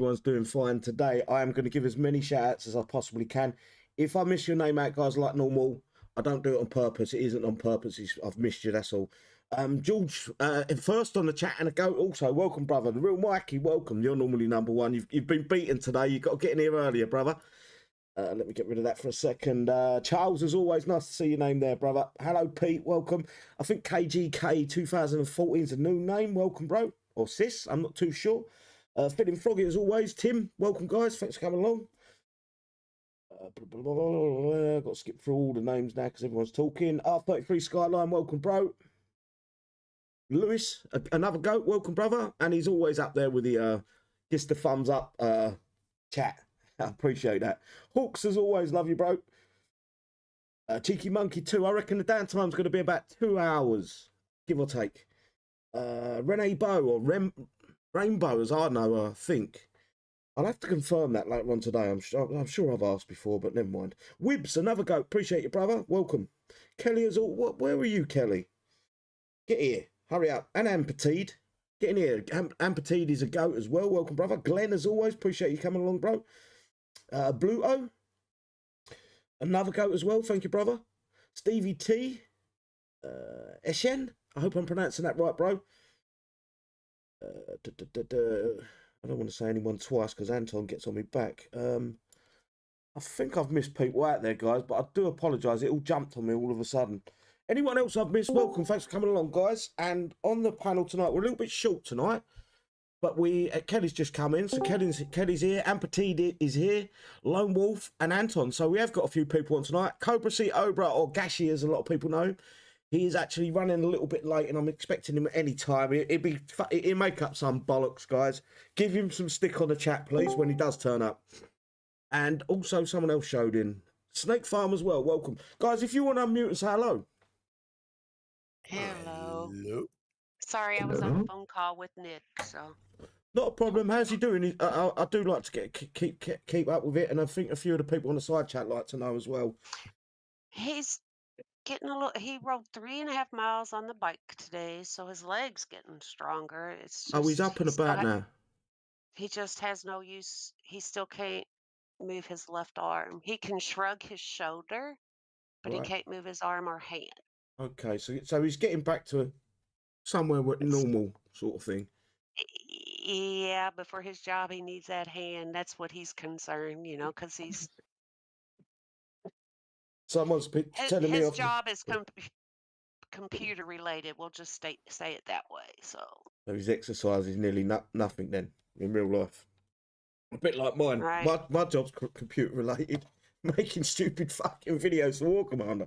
Everyone's doing fine today. I am going to give as many shout outs as I possibly can. If I miss your name out, guys, like normal, I don't do it on purpose. It isn't on purpose. I've missed you, that's all. George, first on the chat and a goat also. Welcome, brother. The real Mikey, welcome. You're normally number one. You've been beaten today. You've got to get in here earlier, brother. Let me get rid of that for a second. Charles, as always, nice to see your name there, brother. Hello, Pete. Welcome. I think KGK 2014 is a new name. Welcome, bro. Or sis. I'm not too sure. Fitting Froggy, as always. Tim, welcome, guys. Thanks for coming along. Got to skip through all the names now because everyone's talking. R33 Skyline, welcome, bro. Lewis, another goat, welcome, brother. And he's always up there with the just the thumbs up chat. I appreciate that. Hawks, as always, love you, bro. Cheeky Monkey 2, I reckon the downtime's going to be about 2 hours, give or take. Renee Bow, or Rainbow, as I know, I think. I'll have to confirm that later on today. I'm sure I've asked before, but never mind. Wibbs, another goat. Appreciate you, brother. Welcome. Kelly is all. Where were you, Kelly? Get here. Hurry up. And Ampetide. Get in here. Ampetide is a goat as well. Welcome, brother. Glenn, as always. Appreciate you coming along, bro. Bluto. Another goat as well. Thank you, brother. Stevie T. Eshen. I hope I'm pronouncing that right, bro. I don't want to say anyone twice because Anton gets on me back. I think I've missed people out there, guys, but I do apologise. It all jumped on me all of a sudden. Anyone else I've missed, welcome. Thanks for coming along, guys. And on the panel tonight, we're a little bit short tonight, but Kelly's just come in, so Kelly's here. Ampetide is here, Lone Wolf and Anton. So we have got a few people on tonight. Cobra C Obra, or Gashi, as a lot of people know. He is actually running a little bit late, and I'm expecting him at any time. He'll make up some bollocks, guys. Give him some stick on the chat, please, when he does turn up. And also, someone else showed in. Snake Farm as well, welcome. Guys, if you want to unmute and say hello. Hello. Hello. Sorry, I was on a phone call with Nick, so. Not a problem. How's he doing? I do like to keep up with it, and I think a few of the people on the side chat like to know as well. He's getting a little. He rode 3.5 miles on the bike today, so his leg's getting stronger. It's just, He's up and about now. He just has no use. He still can't move his left arm. He can shrug his shoulder, but he can't move his arm or hand. Okay, so he's getting back to somewhere with normal sort of thing. Yeah, but for his job, he needs that hand. That's what he's concerned, because he's. Someone's telling me his job is computer related. We'll just say it that way. So his exercise is nearly nothing then in real life. A bit like mine. Right. My job's computer related, making stupid fucking videos for War Commander.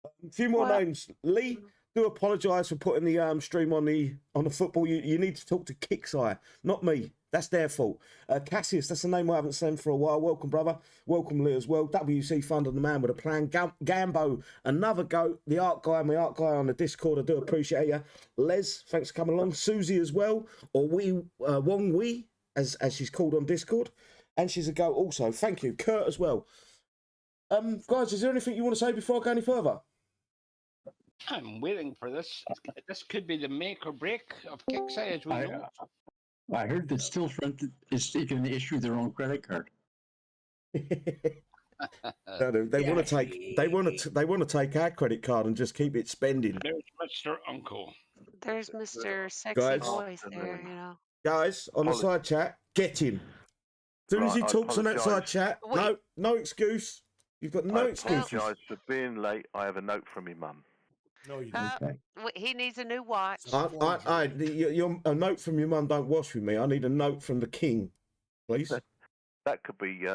A few more names. Lee, do apologise for putting the stream on the football. You need to talk to Kixeye, not me. That's their fault. Cassius, that's a name I haven't seen for a while. Welcome, brother. Welcome, Lee, as well. WC Thunder, the man with a plan. Gambo, another goat. The art guy, my art guy on the Discord. I do appreciate you. Les, thanks for coming along. Susie as well, or Wong Wee, as she's called on Discord. And she's a goat also. Thank you. Kurt as well. Guys, is there anything you want to say before I go any further? I'm waiting for this. This could be the make or break of Kixeye, as we know. I heard that Stillfront is going to issue their own credit card. They want to take our credit card and just keep it spending. There's Mr. Uncle. There's Mr. Sexy Voice there, Guys, on the side chat, get him. As soon as he talks on that side chat, no excuse. You've got no excuse. I apologise for being late. I have a note from your mum. No, you don't. He needs a new watch. A note from your mum don't wash with me. I need a note from the king, please. That could be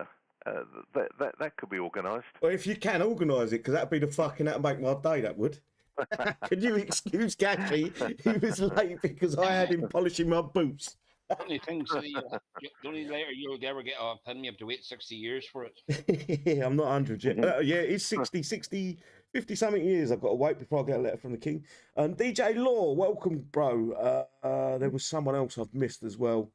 that could be organised. Well, if you can organise it, because that'd make my day. That would. Could you excuse Gashi? He was late because I had him polishing my boots. The only thing, so the only later you'll ever get off, then you have to wait 60 years for it. Yeah, I'm not 100 yet. Yeah, it's 60, 50 something years I've got to wait before I get a letter from the king. DJ Law, welcome, bro. There was someone else I've missed as well.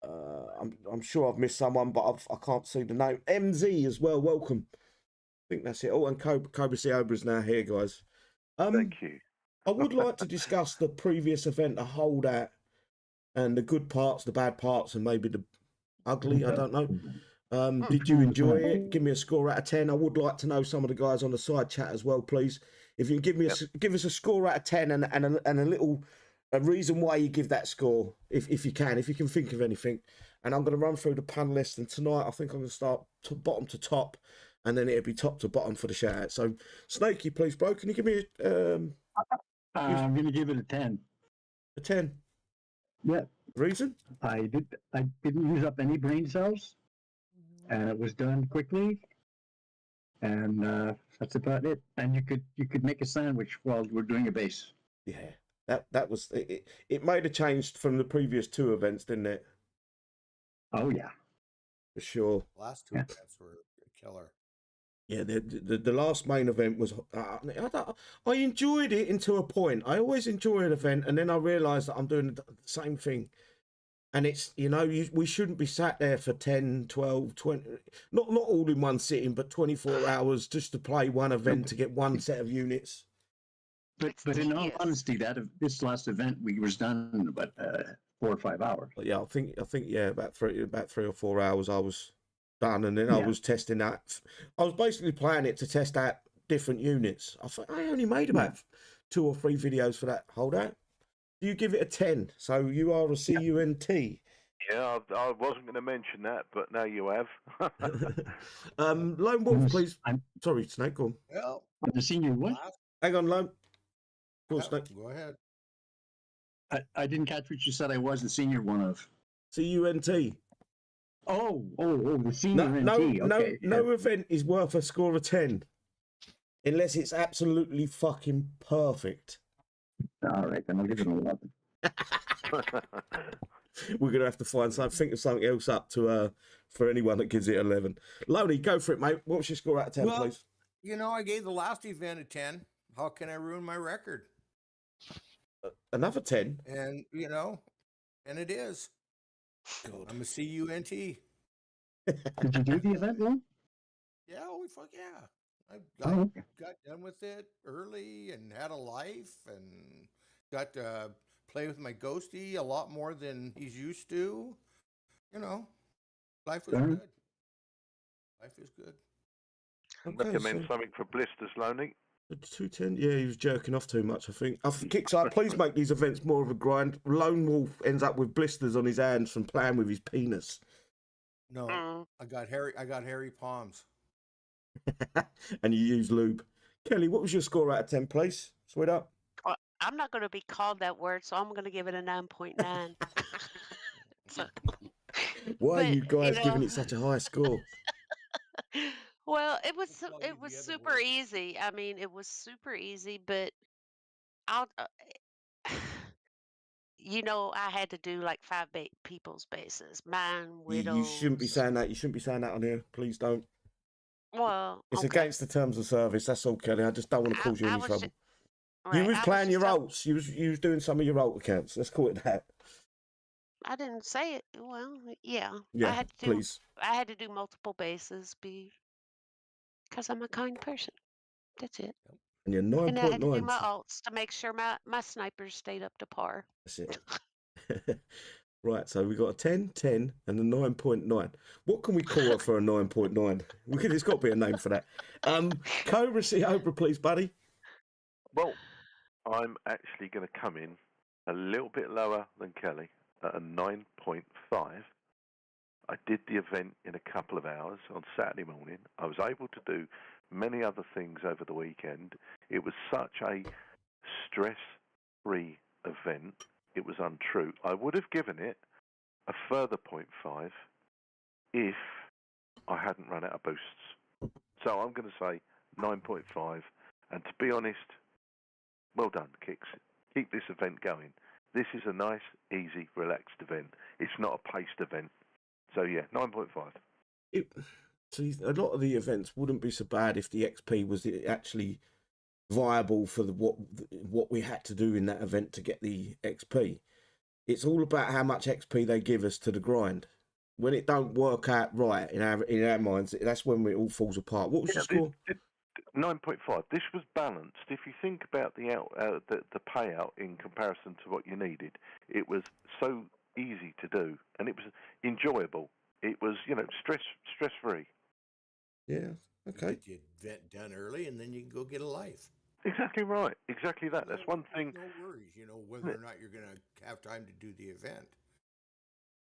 I'm sure I've missed someone, but I can't see the name. MZ as well, welcome. I think that's it. Oh, and Cobra C Obra's now here, guys. Thank you. I would like to discuss the previous event, the holdout and the good parts, the bad parts, and maybe the ugly. I don't know. Did you enjoy it? Give me a score out of 10. I would like to know some of the guys on the side chat as well, please. If you can give me give us a score out of 10 and a little reason why you give that score, if you can think of anything. And I'm going to run through the panelists, and tonight I think I'm going to start bottom to top, and then it'll be top to bottom for the shout out. So, Snakey, please, bro, can you give me I'm going to give it a 10. a 10? Yeah. Reason? I didn't use up any brain cells, and it was done quickly, and that's about it. And you could make a sandwich while we're doing a base. Yeah, that was it. It made a change from the previous 2 events, didn't it? Oh yeah, For sure. Last 2 events were a killer. Yeah, the last main event was. I enjoyed it until a point. I always enjoy an event, and then I realised that I'm doing the same thing. And it's, we shouldn't be sat there for 10, 12, 20, not all in one sitting, but 24 hours just to play one event to get one set of units. But in all honesty, this last event we was done in about 4 or 5 hours. But yeah, I think yeah, about 3 or 4 hours I was done, and then I was testing that. I was basically playing it to test out different units. I only made about 2 or 3 videos for that holdout. Do you give it a 10? So you are a CUNT. Yeah, I wasn't going to mention that, but now you have. Lone Wolf, please. Sorry, Snake, go on. Well, The senior what? Hang on, Lone. Go on, yeah, Snake. go ahead. I didn't catch what you said. I was the senior one of. CUNT. Oh, the senior NT. Okay. No event is worth a score of 10 unless it's absolutely fucking perfect. All right, then I'll give it an 11. We're gonna have to think of something else up to for anyone that gives it 11. Loney, go for it, mate. What's your score out of 10, please? I gave the last event a 10. How can I ruin my record? Another 10. And and it is. God. I'm a CUNT. Did you do the event, Lon? Yeah, fuck yeah. I got done with it early and had a life and got to play with my ghostie a lot more than he's used to. Life was good. Life is good. Okay, Recommend something for blisters, Loney. 210. Yeah, he was jerking off too much, I think. Kixeye, please make these events more of a grind. Lone Wolf ends up with blisters on his hands from playing with his penis. No, I got hairy palms. And you use lube. Kelly, what was your score out of 10, please? Sweet up. Well, I'm not going to be called that word, so I'm going to give it a 9.9. Why are you guys giving it such a high score? Well, it was super easy. I mean, it was super easy, but I'll I had to do like 5 people's bases. Mine, widows. You shouldn't be saying that. You shouldn't be saying that on here. Please don't. Well, It's okay. against the terms of service. That's all, Kelly. I just don't want to cause you any trouble. Right, You was playing your alts. You was doing some of your alt accounts. Let's call it that. I didn't say it. Well, yeah. Yeah, I had to please. I had to do multiple bases because I'm a kind person. That's it. And you're And I had to do 9.9. my alts to make sure my snipers stayed up to par. That's it. Right, so we got a 10, 10, and a 9.9. What can we call it for a 9.9? It's got to be a name for that. Cobra Cobra, please, buddy. Well, I'm actually going to come in a little bit lower than Kelly at a 9.5. I did the event in a couple of hours on Saturday morning. I was able to do many other things over the weekend. It was such a stress-free event. It was untrue. I would have given it a further 0.5 if I hadn't run out of boosts. So I'm going to say 9.5. And to be honest, well done, Kix. Keep this event going. This is a nice, easy, relaxed event. It's not a paced event. So yeah, 9.5. See, a lot of the events wouldn't be so bad if the XP was actually viable for what we had to do in that event to get the XP. It's all about how much XP they give us to the grind. When it don't work out right in our minds, that's when it all falls apart. What was your score? 9.5. This was balanced. If you think about the payout in comparison to what you needed, it was so easy to do, and it was enjoyable. It was, stress free. Yeah. Okay. Get the event done early, and then you can go get a life. Exactly right. Exactly that. That's one thing. No worries, whether or not you're going to have time to do the event.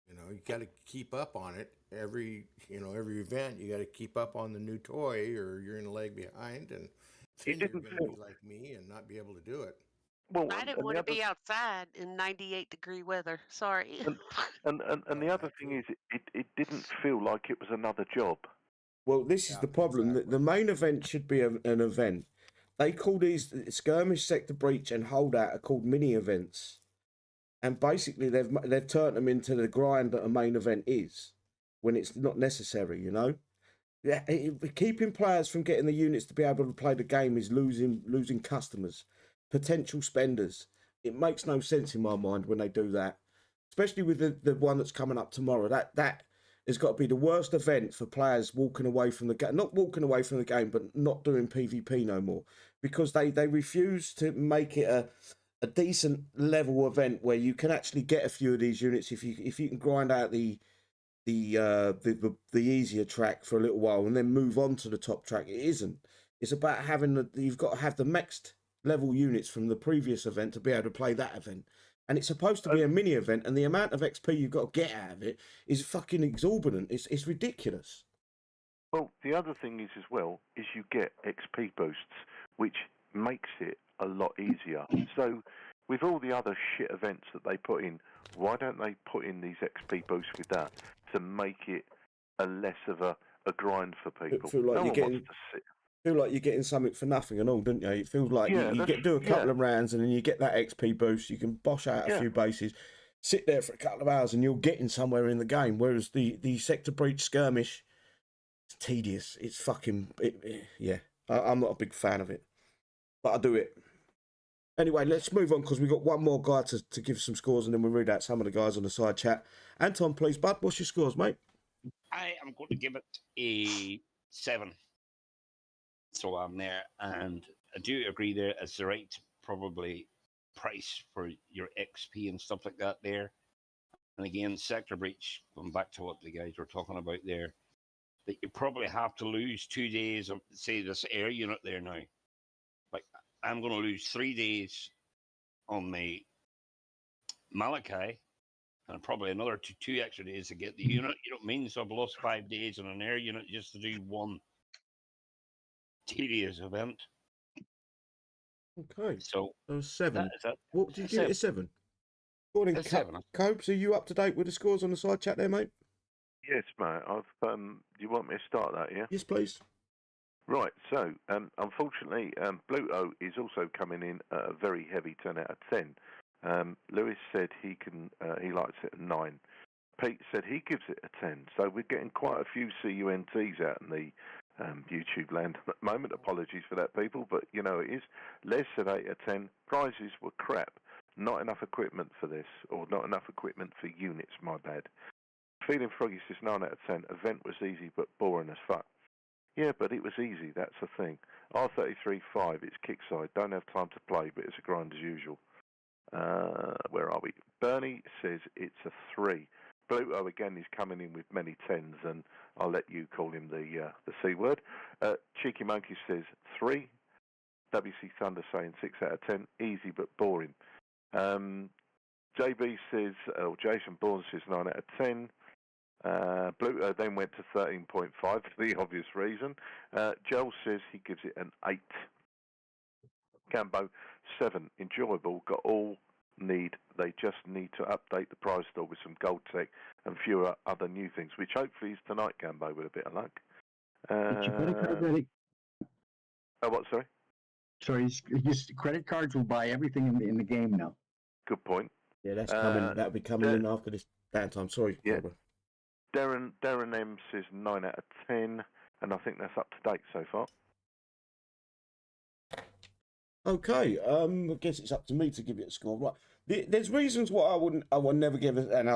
You got to keep up on it. Every event, you got to keep up on the new toy, or you're going to lag behind, and then you're going to be like me and not be able to do it. Well, I didn't want to be outside in 98-degree weather. Sorry. And the other thing is, it didn't feel like it was another job. Well, this is the problem. Exactly. The main event should be an event. They call these skirmish, sector breach, and holdout are called mini events, and basically they've turned them into the grind that a main event is, when it's not necessary. Yeah, keeping players from getting the units to be able to play the game is losing customers, potential spenders. It makes no sense in my mind when they do that, especially with the one that's coming up tomorrow. That has got to be the worst event for players walking away from the game. Not walking away from the game, but not doing PvP no more, because they refuse to make it a decent level event where you can actually get a few of these units if you can grind out the easier track for a little while and then move on to the top track. It isn't. It's about you've got to have the next level units from the previous event to be able to play that event. And it's supposed to be a mini event, and the amount of XP you've got to get out of it is fucking exorbitant. It's ridiculous. Well, the other thing is as well is you get XP boosts, which makes it a lot easier. So with all the other shit events that they put in, why don't they put in these XP boosts with that to make it a less of a grind for people? Feel like you're getting something for nothing and all, don't you? It feels like you do a couple of rounds and then you get that XP boost. You can bosh out a few bases, sit there for a couple of hours, and you're getting somewhere in the game. Whereas the sector breach skirmish, it's tedious. It's fucking I'm not a big fan of it, but I do it. Anyway, let's move on because we've got one more guy to give some scores, and then we'll read out some of the guys on the side chat. Anton, please, bud, what's your scores, mate? I am going to give it a 7. So I'm there, and I do agree there is the right probably price for your XP and stuff like that there. And again, sector breach, going back to what the guys were talking about there, that you probably have to lose 2 days of, say, this air unit there now. Like, I'm going to lose 3 days on the Malachi, and probably another two extra days to get the unit. You know what I mean? So I've lost 5 days on an air unit just to do one tedious event. Okay. So 7. That. What did you give it a 7? Morning, 7. Copes, are you up to date with the scores on the side chat there, mate? Yes, mate. Do you want me to start that? Yeah. Yes, please. Right. So, unfortunately, Bluto is also coming in at a very heavy 10 out of 10. Lewis said he likes it at 9. Pete said he gives it a 10. So we're getting quite a few CUNTs out in the YouTube land at the moment. Apologies for that, people, but it is. Les said 8 out of 10. Prizes were crap. Not enough equipment for this, or not enough equipment for units, my bad. Feeling Froggy says 9 out of 10. Event was easy but boring as fuck. Yeah, but it was easy, that's the thing. R33.5, it's Kixeye. Don't have time to play, but it's a grind as usual. Where are we? Bernie says it's a 3. Bluto again is coming in with many 10s, and I'll let you call him the C word. Cheeky Monkey says 3. WC Thunder saying 6 out of 10. Easy but boring. JB says, Jason Bourne says 9 out of 10. Bluto then went to 13.5 for the obvious reason. Joel says he gives it an 8. Cambo 7. Enjoyable. Got all need. They just need to update the prize store with some gold tech and fewer other new things, which hopefully is tonight, Cambo, with a bit of luck. Get your credit card ready. Oh, what? Sorry. Sorry, his credit cards will buy everything in the game now. Good point. Yeah, that's coming. That'll be coming in after this downtime. Sorry. Yeah. Darren M says 9 out of 10, and I think that's up to date so far. Okay, I guess it's up to me to give it a score. Right, there's reasons why I would never give it. And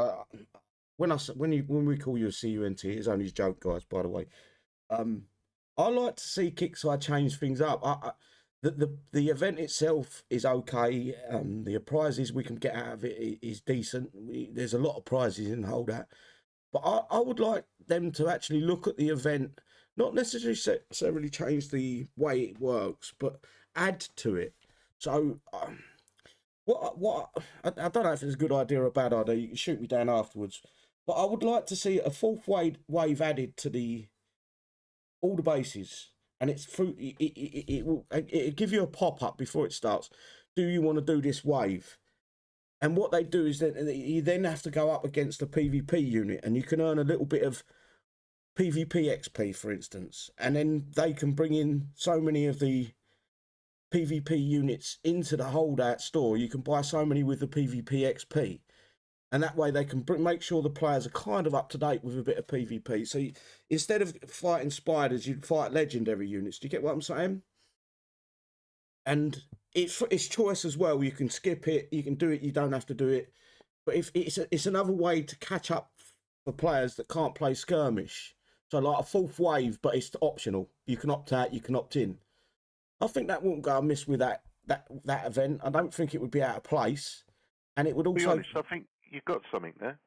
when we call you a CUNT, it's only a joke, guys. By the way, I like to see Kixeye change things up. the event itself is okay. The prizes we can get out of it is decent. There's a lot of prizes in Holdout, but I would like them to actually look at the event, not necessarily change the way it works, but add to it. So I don't know if it's a good idea or a bad idea. You can shoot me down afterwards, but I would like to see a fourth wave added to all the bases. And it's through, it'll give you a pop-up before it starts. Do you want to do this wave? And what they do is that you then have to go up against a PvP unit, and you can earn a little bit of PvP XP, for instance. And then they can bring in so many of the PvP units into the Holdout store. You can buy so many with the PvP XP. And that way they can make sure the players are kind of up to date with a bit of PvP. So instead of fighting spiders, you'd fight legendary units. Do you get what I'm saying? And it's choice as well. You can skip it, you can do it, you don't have to do it. But if it's another way to catch up for players that can't play skirmish. So like a fourth wave, but it's optional. You can opt out, you can opt in. I think that wouldn't go amiss with that event. I don't think it would be out of place. And it would also... To be honest, I think you've got something there.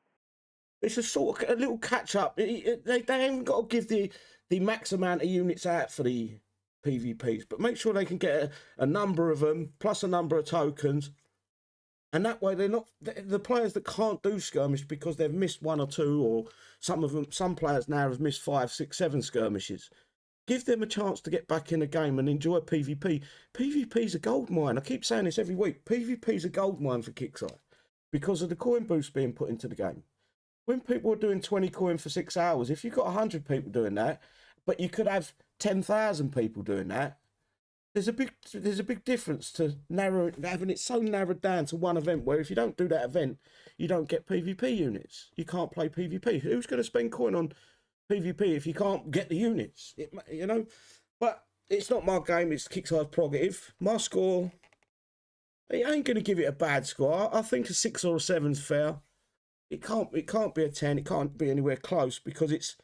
It's a sort of a little catch up. They haven't got to give the max amount of units out for the PvPs, but make sure they can get a number of them plus a number of tokens, and that way they're not the players that can't do skirmish because they've missed one or two, or some players now have missed 5, 6, 7 skirmishes. Give them a chance to get back in the game and enjoy PvP. PvP's a gold mine. I keep saying this every week. PvP's a gold mine for Kixeye, because of the coin boost being put into the game. When people are doing 20 coin for 6 hours, if you've got 100 people doing that, but you could have 10,000 people doing that, there's a big difference to having it so narrowed down to one event, where if you don't do that event, you don't get PvP units. You can't play PvP. Who's going to spend coin on PvP if you can't get the units? But it's not my game. It's Kixeye's prerogative. My score... I ain't going to give it a bad score. I think a 6 or a 7's fair. It can't be a 10. It can't be anywhere close, because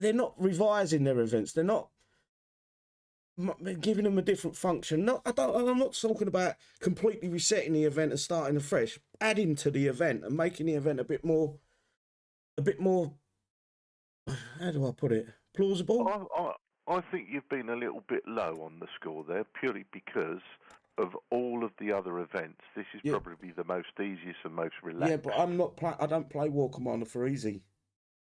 they're not revising their events. They're not giving them a different function. I'm not talking about completely resetting the event and starting afresh. Adding to the event and making the event a bit more. How do I put it? Plausible. I think you've been a little bit low on the score there, purely because of all of the other events. This is probably the most easiest and most relaxed. Yeah, but I don't play War Commander for easy.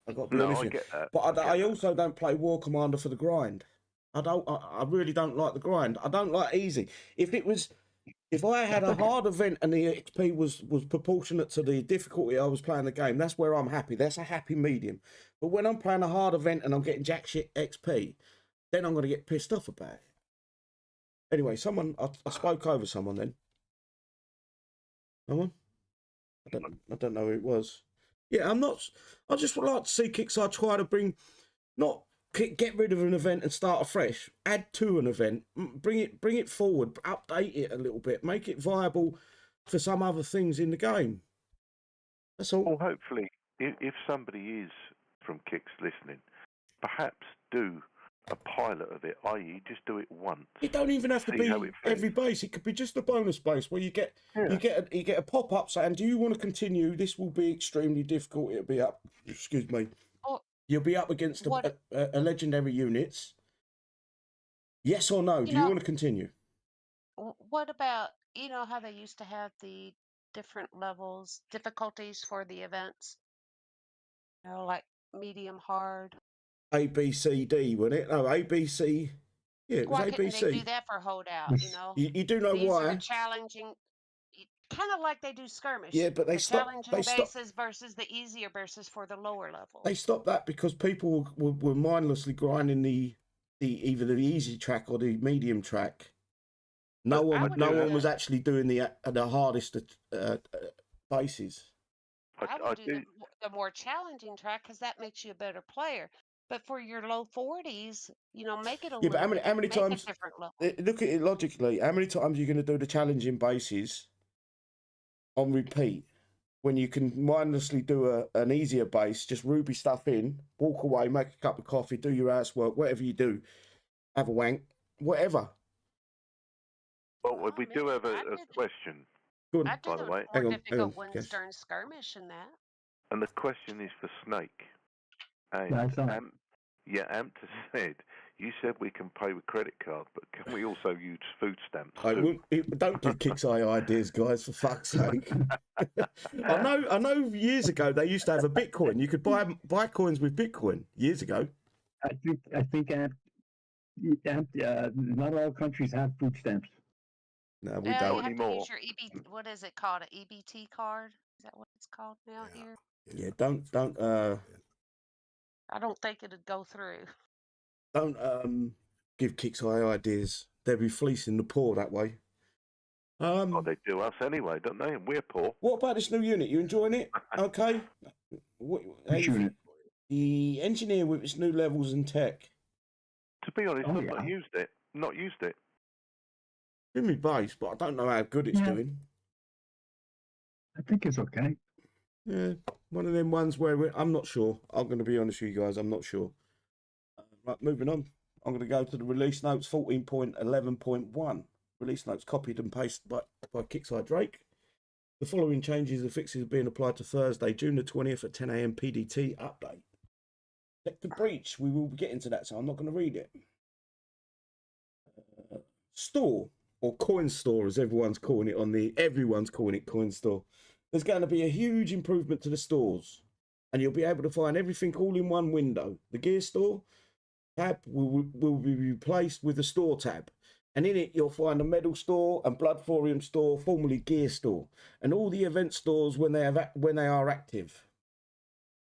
I've got to be honest. I get that. But I also don't play War Commander for the grind. I really don't like the grind. I don't like easy. If I had a hard event and the XP was proportionate to the difficulty I was playing the game, that's where I'm happy. That's a happy medium. But when I'm playing a hard event and I'm getting jack shit XP, then I'm going to get pissed off about it. Anyway, I spoke over someone then. Someone? I don't know who it was. Yeah, I just would like to see Kixeye try to not get rid of an event and start afresh. Add to an event, bring it forward, update it a little bit, make it viable for some other things in the game. That's all. Well, hopefully, if somebody is from Kix listening, perhaps do a pilot of it, i.e. just do it once. It don't even have to be every base. It could be just a bonus base where you get a pop-up saying, do you want to continue? This will be extremely difficult. It'll be up, excuse me. You'll be up against a legendary units. Yes or no? Do you want to continue? What about, how they used to have the different difficulties for the events? Like medium, hard. A, B, C, D, wasn't it? No, A, B, C. Yeah, it was A, B, C. They do that for Holdout, You do know These why. are challenging, kind of like they do skirmish. Yeah, but they challenging bases versus the easier bases for the lower level. They stopped that because people were mindlessly grinding either the easy track or the medium track. No one was actually doing the hardest bases. I would do the more challenging track, because that makes you a better player. But for your low 40s, make it a little. But how many times? Different level. Look at it logically. How many times are you going to do the challenging bases on repeat when you can mindlessly do an easier base? Just ruby stuff in, walk away, make a cup of coffee, do your housework, whatever you do, have a wank, whatever. Well, Well, we I do mean, have I a did question, Go on. I by did the the way, more Hang on, difficult ones Cash. during skirmish and that. and the question is for Snake. Yeah, I And thought. Amp has said, you said we can pay with credit card, but can we also use food stamps I too? wouldn't, don't give Kixeye ideas, guys, for fuck's sake. I know. Years ago they used to have a Bitcoin. You could buy coins with Bitcoin years ago. I think not all countries have food stamps. No, we Yeah, don't. you have to anymore. use your what is it called? An EBT card? Is that what it's called now Yeah. here? Yeah, don't I don't think it'd go through. give Kixeye ideas. They'll be fleecing the poor that way. Oh, they do us anyway, don't they? And we're poor. What about this new unit? You enjoying it? Okay. How you unit? think? The engineer with its new levels and tech. To be honest, Oh, I've yeah. not used it. Not used it. In my base, but I don't know how good it's Yeah. doing. I think it's okay. Yeah, one of them ones where I'm not sure. I'm going to be honest with you guys. I'm not sure. Right, moving on. I'm going to go to the release notes 14.11.1. Release notes copied and pasted by Kixeye Drake. The following changes and fixes are being applied to Thursday, June the 20th at 10 a.m. PDT update. Sector breach. We will be getting to that, so I'm not going to read it. Store or coin store, as everyone's calling it coin store. There's going to be a huge improvement to the stores, and you'll be able to find everything all in one window. The gear store tab will be replaced with the store tab, and in it you'll find a medal store and blood thorium store, formerly gear store, and all the event stores when they are active.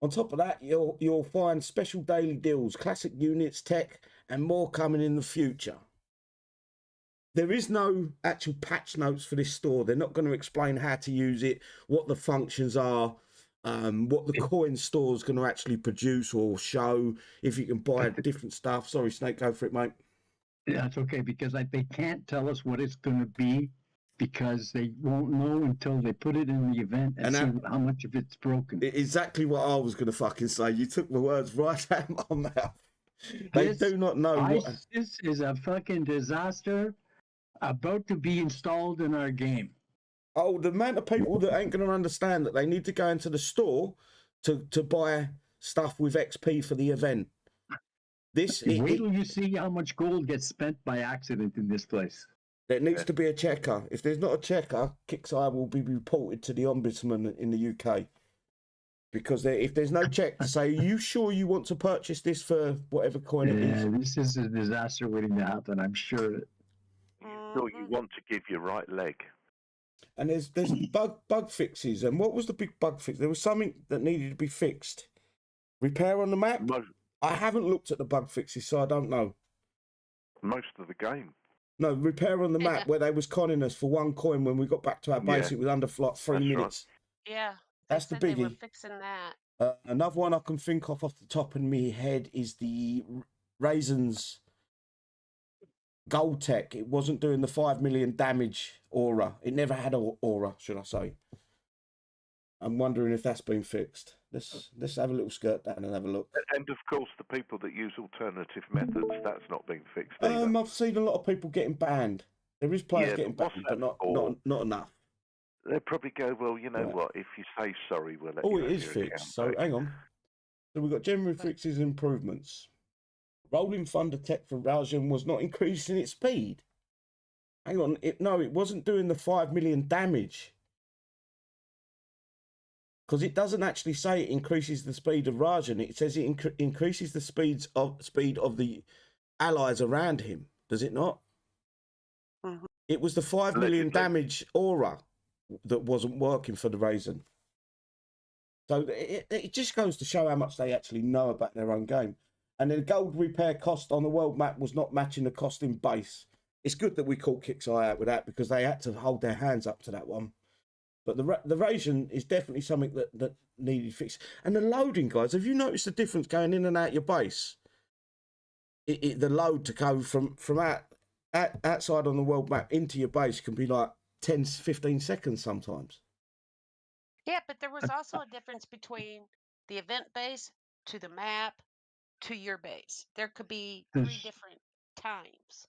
On top of that, you'll find special daily deals, classic units, tech, and more coming in the future. There is no actual patch notes for this store. They're not going to explain how to use it, what the functions are, what the coin store is going to actually produce or show, if you can buy different stuff. Sorry, Snake, go for it, mate. Yeah, it's okay because they can't tell us what it's going to be because they won't know until they put it in the event and see how much of it's broken. Exactly what I was going to fucking say. You took the words right out of my mouth. They do not know what. This is a fucking disaster about to be installed in our game. Oh, the amount of people that ain't going to understand that they need to go into the store to buy stuff with XP for the event. Wait till you see how much gold gets spent by accident in this place. There needs to be a checker. If there's not a checker, Kixeye will be reported to the Ombudsman in the UK. Because if there's no check to say, are you sure you want to purchase this for whatever coin it is? This is a disaster waiting to happen, I'm sure. Sure, you want to give your right leg. And there's bug fixes. And what was the big bug fix? There was something that needed to be fixed. Repair on the map? I haven't looked at the bug fixes, so I don't know. Most of the game. No, repair on the map where they was conning us for one coin when we got back to our base. Yeah. It was under like 3 minutes. Right. Yeah. That's the They were biggie. fixing that. Another one I can think of the top of my head is the Raisins gold tech. It wasn't doing the 5 million damage aura. It never had an aura, should I say. I'm wondering if that's been fixed. Let's have a little skirt down and have a look. And of course, the people that use alternative methods, that's not been fixed either. I've seen a lot of people getting banned. There is players getting banned, but not enough. They'll probably go, well, you know what? If you say sorry, we'll let you. Oh, it is fixed. So hang on. So we've got general fixes and improvements. Rolling Thunder tech for Orion was not increasing its speed. Hang on. It wasn't doing the 5 million damage. Because it doesn't actually say it increases the speed of Rajan. It says it increases the speed of the allies around him. Does it not? Mm-hmm. It was the 5 million damage aura that wasn't working for the Raisin. So it just goes to show how much they actually know about their own game. And the gold repair cost on the world map was not matching the cost in base. It's good that we caught Kixeye out with that because they had to hold their hands up to that one. But the Raisin is definitely something that needed fixed. And the loading, guys, have you noticed the difference going in and out your base? The load to go from outside on the world map into your base can be like 10, 15 seconds sometimes. Yeah, but there was also a difference between the event base to the map to your base. There could be 3 different times.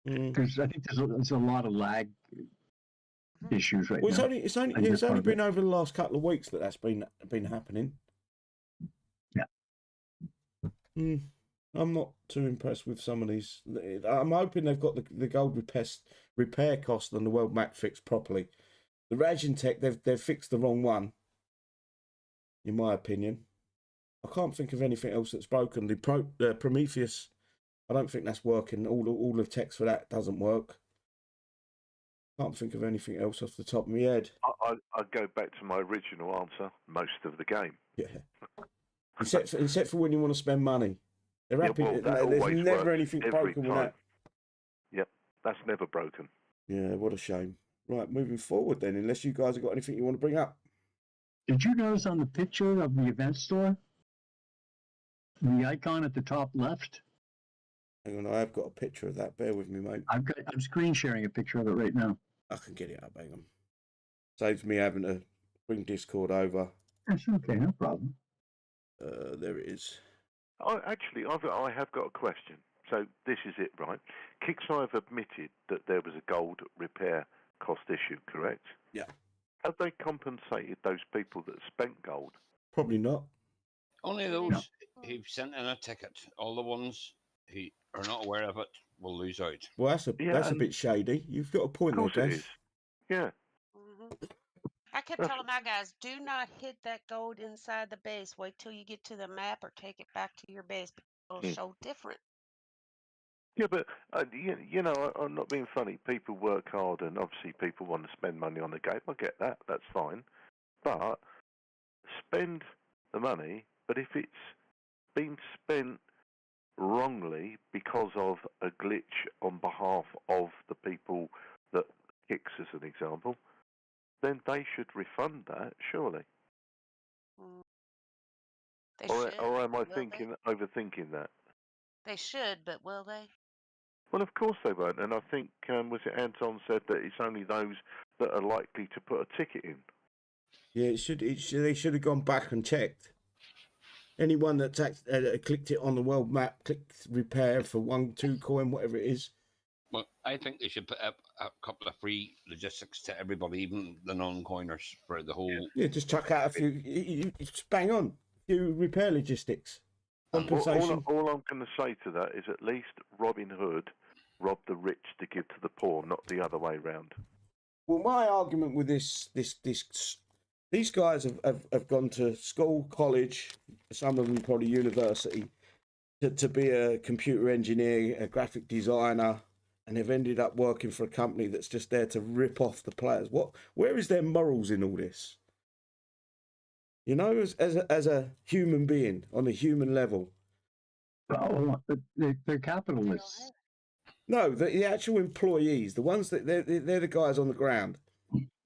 Because I think there's a lot of lag issues right Well, now. it's only And it's that's only part of been over the last couple of weeks that's been happening. Yeah. I'm not too impressed with some of these. I'm hoping they've got the gold repair cost on the world map fixed properly. The Raging Tech, they've fixed the wrong one, in my opinion. I can't think of anything else that's broken. The Prometheus, I don't think that's working. All the text for that doesn't work. Can't think of anything else off the top of my head. I go back to my original answer. Most of the game. Yeah. except for when you want to spend money. They're happy. Well, that There's always never works anything every broken with time. that. Yep, that's never broken. Yeah, what a shame. Right, moving forward then, unless you guys have got anything you want to bring up. Did you notice on the picture of the event store, the icon at the top left? Hang on, I have got a picture of that. Bear with me, mate. I'm screen sharing a picture of it right now. I can get it up, hang on. Saves me having to bring Discord over. That's okay, no problem. There it is. I have got a question. So this is it, right? Kixeye have admitted that there was a gold repair cost issue, correct? Yeah. Have they compensated those people that spent gold? Probably not. Only those who've sent in a ticket. All the ones who are not aware of it will lose out. Well, that's a bit shady. You've got a point Of there, course it Des. is. Yeah. I kept telling my guys, do not hit that gold inside the base. Wait till you get to the map or take it back to your base. It'll show different. Yeah, but I'm not being funny. People work hard, and obviously people want to spend money on the game. I get that. That's fine. But spend the money. But if it's been spent wrongly because of a glitch on behalf of the people that kicks, as an example, then they should refund that, surely. They Or should. am I Will they? overthinking that? They should, but will they? Well, of course they won't. And I think, was it Anton said that it's only those that are likely to put a ticket in? Yeah, they should have gone back and checked. Anyone that clicked it on the world map, clicked repair for 1, 2 coin, whatever it is. Well, I think they should put up a couple of free logistics to everybody, even the non-coiners, for the whole. Yeah, just chuck out a few. You bang on a few repair logistics. Compensation. All I'm going to say to that is at least Robin Hood robbed the rich to give to the poor, not the other way round. Well, my argument with these guys have gone to school, college, some of them probably university, to be a computer engineer, a graphic designer, and have ended up working for a company that's just there to rip off the players. Where is their morals in all this? You know, as a human being on a human level. Well, they're capitalists. No, the actual employees, the ones that they're the guys on the ground,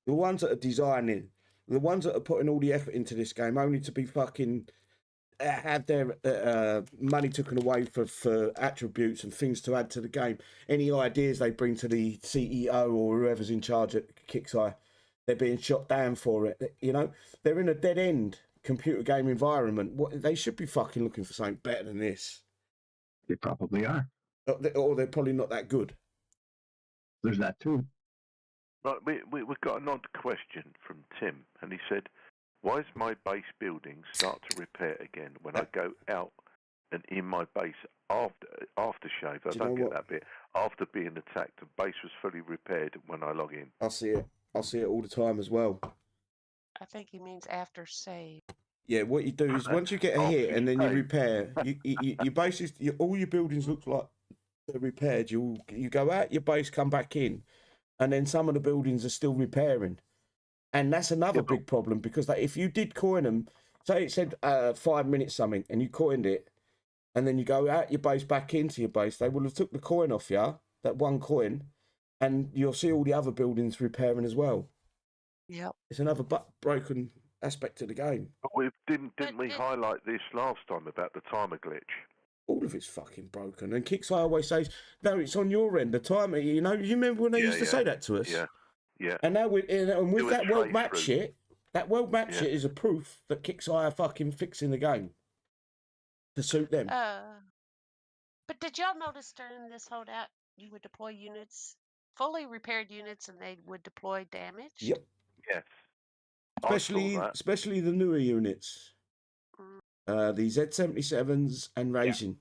the ones that are designing, the ones that are putting all the effort into this game, only to be fucking have their money taken away for attributes and things to add to the game. Any ideas they bring to the CEO or whoever's in charge at Kixeye, they're being shot down for it. You know, they're in a dead end computer game environment. They should be fucking looking for something better than this. They probably are. Or they're probably not that good. There's that too. Right, we've got an odd question from Tim, and he said, "Why is my base building start to repair again when I go out and in my base after shave? I don't get that bit. After being attacked, the base was fully repaired when I log in." I see it all the time as well. I think he means after save. Yeah, what you do is once you get a hit and then you repair, your base is all your buildings look like they're repaired. You go out your base, come back in, and then some of the buildings are still repairing, and that's another big problem because if you did coin them, say it said 5 minutes something, and you coined it, and then you go out your base back into your base, they will have took the coin off you, that one coin, and you'll see all the other buildings repairing as well. Yep. It's another broken aspect of the game. But we didn't we highlight this last time about the timer glitch? All of it's fucking broken. And Kixeye always says, "No, it's on your end. The timer, you know." You remember when they used to say that to us? Yeah. And now with that world map shit, that world map shit is a proof that Kixeye are fucking fixing the game to suit them. But did y'all notice during this holdout, you would deploy units, fully repaired units, and they would deploy damaged. Yep. Yes. I saw Especially that. especially the newer units. Mm. The Z77s and Racing.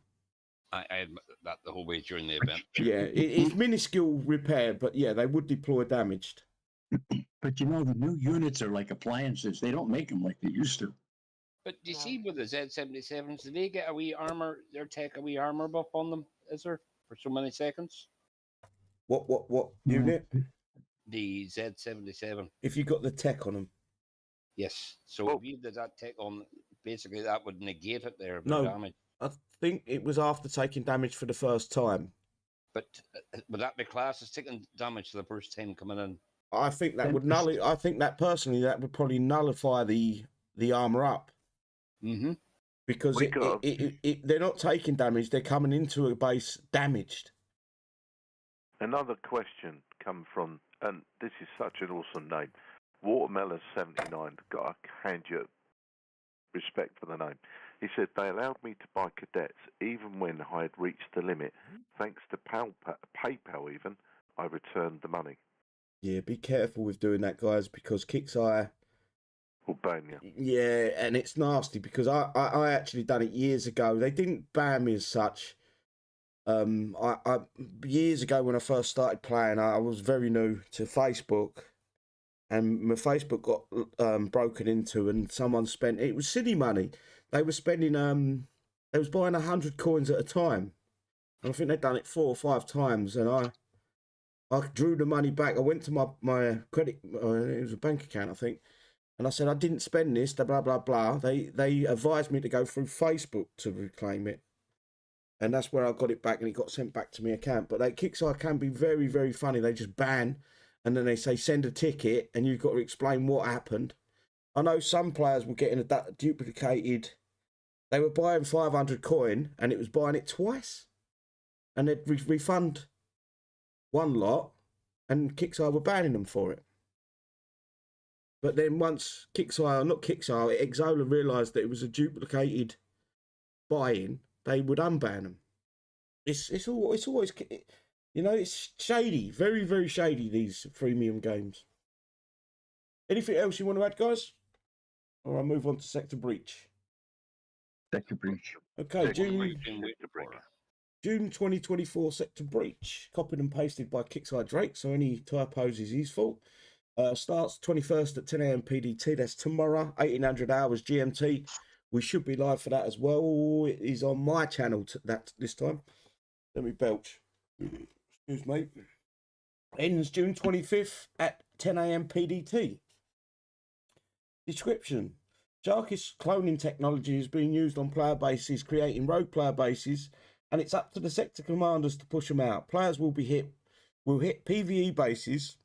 I had that the whole way during the event. Yeah, it's minuscule repair, but yeah, they would deploy damaged. But you know, the new units are like appliances. They don't make them like they used to. But do you No. see with the Z77s, do they get a wee armor? Their tech a wee armor buff on them? Is there for so many seconds? What Yeah. unit? The Z77. If you got the tech on them. Yes. So Well- if you did that tech on, basically that would negate it there. No. Damage. I think it was after taking damage for the first time. But would that be classed as taking damage the first time coming in? I think that Then would just- I think that personally that would probably nullify the armor up Mm-hmm. because We got- they're not taking damage; they're coming into a base damaged. Another question come from, and this is such an awesome name, Watermelon79. Got to hand you respect for the name. He said they allowed me to buy cadets even when I had reached the limit. Thanks to PayPal, even I returned the money. Yeah, be careful with doing that, guys, because Kixeye. Will ban you. Yeah, and it's nasty because I actually done it years ago. They didn't ban me as such. I years ago when I first started playing, I was very new to Facebook, and my Facebook got broken into, and someone spent, it was silly money. They were spending they was buying 100 coins at a time, and I think they'd done it 4 or 5 times, and I drew the money back. I went to my credit, it was a bank account, I think. And I said, I didn't spend this, blah, blah, blah. They advised me to go through Facebook to reclaim it. And that's where I got it back, and it got sent back to my account. But Kixeye can be very, very funny. They just ban, and then they say, send a ticket, and you've got to explain what happened. I know some players were getting a duplicated. They were buying 500 coin, and it was buying it twice. And they'd refund one lot, and Kixeye were banning them for it. But then once Exola realised that it was a duplicated buy-in, they would unban them. It's always, you know, it's shady, very, very shady, these freemium games. Anything else you want to add, guys? Or I'll move on to Sector Breach. Sector Breach. Okay, Sector June Breach, Sector Breach. June 2024 Sector Breach. Copied and pasted by Kixeye Drake, so any typos is his fault. Starts 21st at 10 a.m. PDT. That's tomorrow, 1800 hours GMT. We should be live for that as well. It is on my channel this time. Let me belch. Excuse me. Ends June 25th at 10 a.m. PDT. Description. Sharkish cloning technology is being used on player bases, creating rogue player bases, and it's up to the sector commanders to push them out. Players will hit PvE bases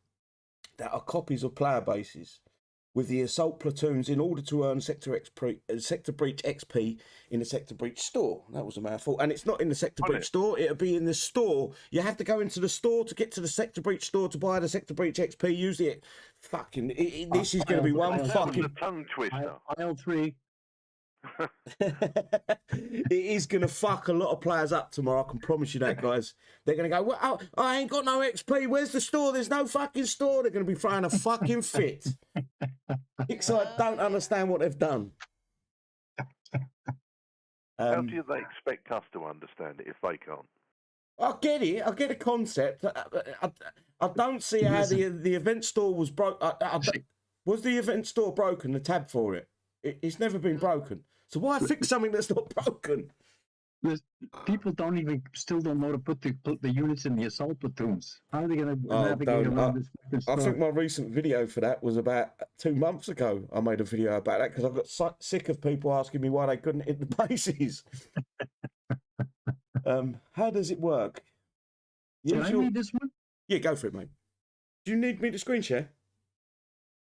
that are copies of player bases with the assault platoons in order to earn Sector Breach XP in the Sector Breach store. That was a mouthful. And it's not in the Sector Breach store, it'll be in the store. You have to go into the store to get to the Sector Breach store to buy the Sector Breach XP. Use it. Fucking, this is going to be one fucking... The tongue twister. Aisle 3. It is going to fuck a lot of players up tomorrow, I can promise you that, guys. They're going to go, well, I ain't got no XP, where's the store? There's no fucking store. They're going to be throwing a fucking fit. Kixeye don't understand what they've done. How do they expect us to understand it if they can't? I get it. I get the concept. I don't see how the event store was broke. Was the event store broken, the tab for it? It's never been broken. So why fix something that's not broken? People still don't know to put the units in the assault platoons. How are they going to navigate around this fucking store? I think my recent video for that was about 2 months ago. I made a video about that because I got sick of people asking me why they couldn't hit the bases. How does it work? Can I read this one? Yeah, go for it, mate. Do you need me to screen share?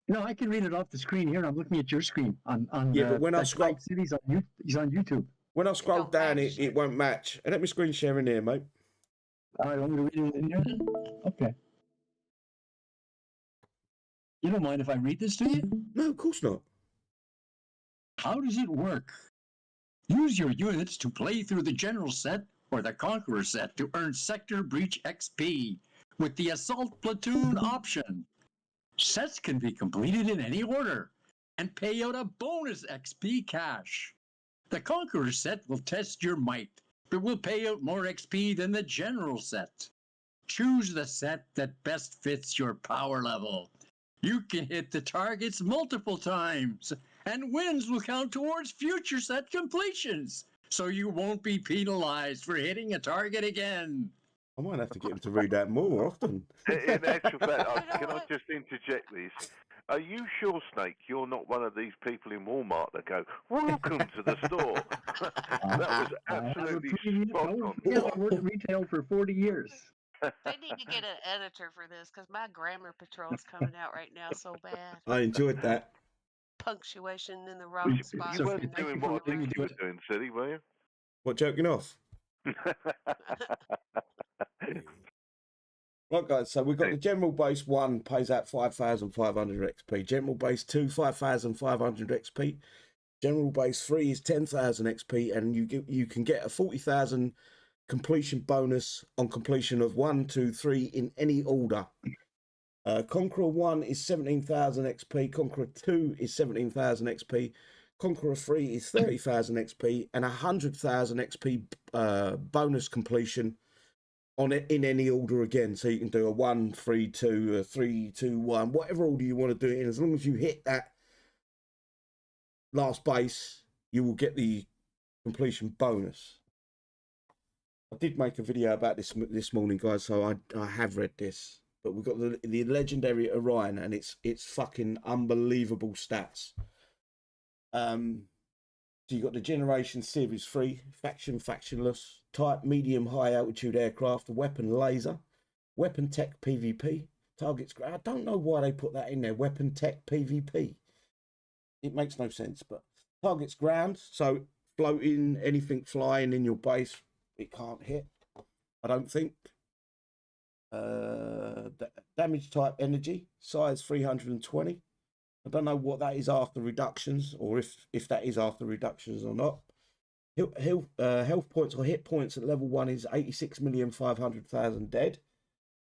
No, I can read it off the screen here. I'm looking at your screen on yeah, but when I scroll, he's on YouTube. When I scroll down, it won't match. And let me screen share in here, mate. I want me to read it in here. Okay. You don't mind if I read this to you? No, of course not. How does it work? Use your units to play through the general set or the Conqueror set to earn Sector Breach XP with the Assault Platoon option. Sets can be completed in any order and pay out a bonus XP cash. The Conqueror set will test your might, but will pay out more XP than the General set. Choose the set that best fits your power level. You can hit the targets multiple times, and wins will count towards future set completions, so you won't be penalized for hitting a target again. I might have to get him to read that more often. In actual fact, You know can I what? just interject this? Are you sure, Snake, you're not one of these people in Walmart that go, "Welcome to the store"? That was absolutely spot on. Yeah, I worked retail for 40 years. They need to get an editor for this because my grammar patrol's coming out right now so bad. I enjoyed that. Punctuation in the wrong spot. You So weren't thank doing you for what I letting me think do you it. were doing, silly, were you? What, joking off? Right, guys, so we've got the General Base 1 pays out 5,500 XP. General Base 2, 5,500 XP. General Base 3 is 10,000 XP, and you can get a 40,000 completion bonus on completion of 1, 2, 3 in any order. Conqueror 1 is 17,000 XP. Conqueror 2 is 17,000 XP. Conqueror 3 is 30,000 XP, and 100,000 XP bonus completion on it in any order again. So you can do a 1, 3, 2, a 3, 2, 1, whatever order you want to do it in. As long as you hit that last base, you will get the completion bonus. I did make a video about this morning, guys, so I have read this. But we've got the legendary Orion, and it's fucking unbelievable stats. So you've got the Generation Series 3, factionless, type medium high altitude aircraft, weapon laser, weapon tech PvP, targets. I don't know why they put that in there, weapon tech PvP. It makes no sense, but targets ground, so floating, anything flying in your base, it can't hit, I don't think. Damage type energy, size 320. I don't know what that is after reductions, or if that is after reductions or not. Health points or hit points at level 1 is 86,500,000 dead.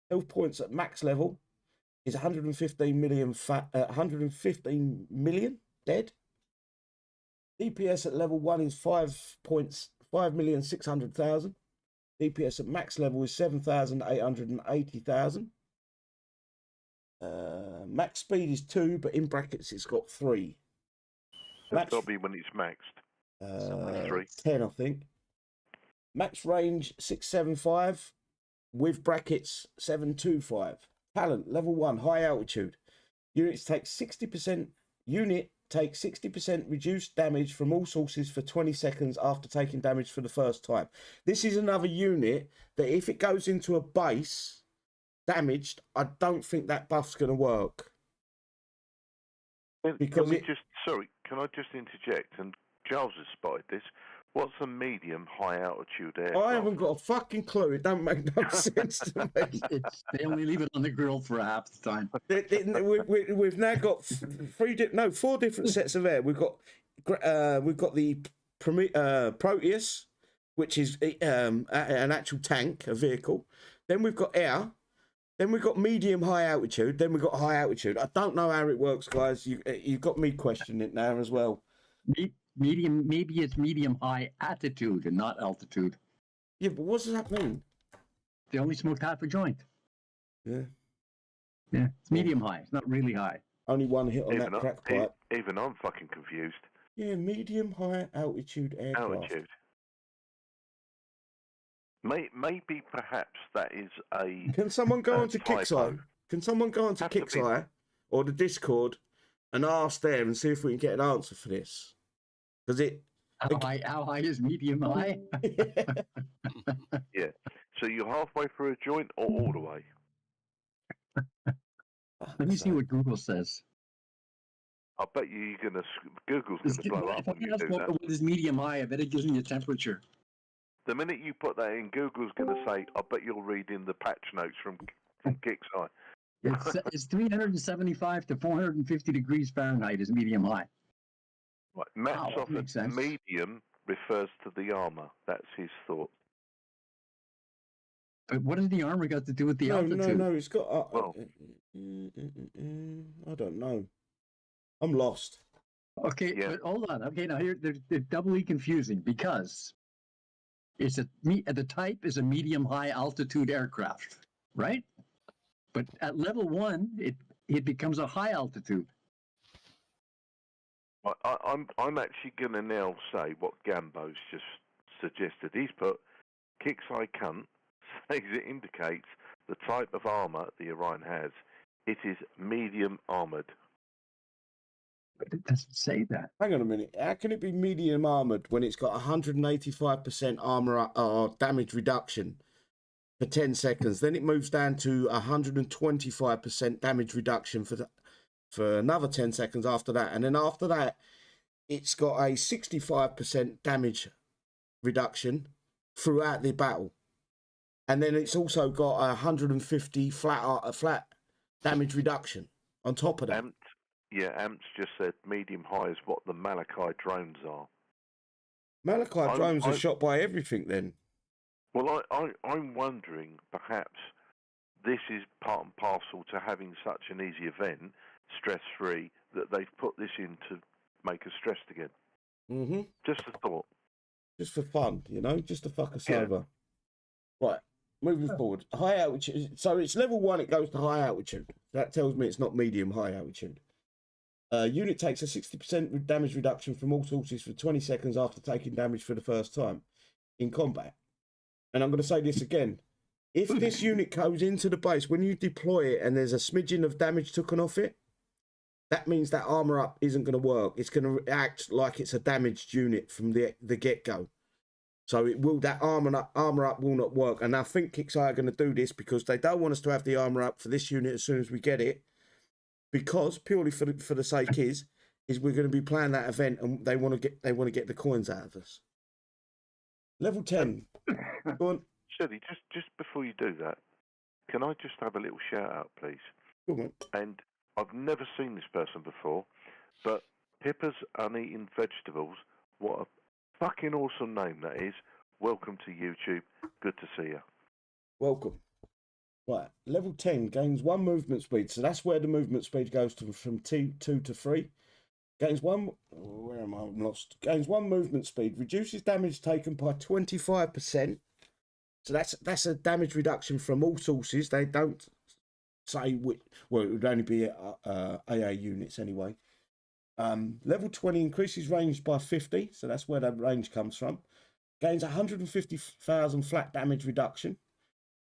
Health points at max level is 115 million dead. DPS at level 1 is 5,600,000. DPS at max level is 7,880,000. Max speed is 2, but in brackets it's got 3. That'll be when it's maxed. 3. 10, I think. Max range 675, with brackets 725. Talent level 1, high altitude. Unit takes 60% reduced damage from all sources for 20 seconds after taking damage for the first time. This is another unit that if it goes into a base damaged, I don't think that buff's going to work. Because can I just interject? And Giles has spotted this. What's a medium high altitude aircraft? I haven't got a fucking clue. It don't make no sense to me. They only leave it on the grill for half the time. We've now got 4 different sets of air. We've got the Proteus, which is an actual tank, a vehicle. Then we've got air. Then we've got medium high altitude. Then we've got high altitude. I don't know how it works, guys. You've got me questioning it now as well. Medium, maybe it's medium high attitude and not altitude. Yeah, but what does that mean? They only smoked half a joint. Yeah. Yeah, it's medium high. It's not really high. Only one hit on that crack pipe. Even I'm fucking confused. Yeah, medium high altitude aircraft. Altitude. Maybe perhaps that is a. Can someone go onto typo. Kixeye? Can someone go onto Kixeye or the Discord and ask there and see if we can get an answer for this? Because How high is medium high? Yeah. So you're halfway through a joint or all the way? Let me see what Google says. I bet Google's gonna blow up If I when you ask do that. what is medium high, I bet it gives me a temperature. The minute you put that in, Google's going to say, I bet you're reading the patch notes from Kixeye. It's 375 to 450 degrees Fahrenheit is medium high. Right. Matt's Wow, off makes at sense. medium refers to the armour. That's his thought. But what has the armor got to do with the altitude? No. It's got. Well- I don't know. I'm lost. Okay, Yeah. but hold on. Okay, now here they're doubly confusing because the type is a medium-high altitude aircraft, right? But at level 1, it becomes a high altitude. I'm actually going to now say what Gambo's just suggested. He's put Kixeye cunt says it indicates the type of armor the Orion has. It is medium armored. But it doesn't say that. Hang on a minute. How can it be medium armored when it's got 185% armor or damage reduction for 10 seconds? Then it moves down to 125% damage reduction for another 10 seconds after that. And then after that, it's got a 65% damage reduction throughout the battle. And then it's also got a 150 flat damage reduction on top of that. Amps just said medium high is what the Malachi drones are. Malachi drones are shot by everything then. Well, I'm wondering perhaps this is part and parcel to having such an easy event, stress-free, that they've put this in to make us stressed again. Mm-hmm. Just a thought. Just for fun, just to fuck us over. Right, moving forward. High altitude. So it's level 1, it goes to high altitude. That tells me it's not medium high altitude. Unit takes a 60% damage reduction from all sources for 20 seconds after taking damage for the first time in combat. And I'm going to say this again. If this unit goes into the base, when you deploy it and there's a smidgen of damage taken off it, that means that armor up isn't going to work. It's going to act like it's a damaged unit from the get-go. So that armor up will not work. And I think Kixeye are going to do this because they don't want us to have the armor up for this unit as soon as we get it. Because purely for the sake is we're going to be playing that event and they want to get the coins out of us. Level 10. Go on. Shirley, just before you do that, can I just have a little shout out, please? Go on. And I've never seen this person before, but Pippa's Uneaten Vegetables, what a fucking awesome name that is. Welcome to YouTube. Good to see you. Welcome. Right, level 10 gains 1 movement speed. So that's where the movement speed goes from 2 to 3. Gains 1... Where am I? I'm lost. Gains 1 movement speed. Reduces damage taken by 25%. So that's a damage reduction from all sources. They don't say which... Well, it would only be AA units anyway. Level 20 increases range by 50. So that's where that range comes from. Gains 150,000 flat damage reduction.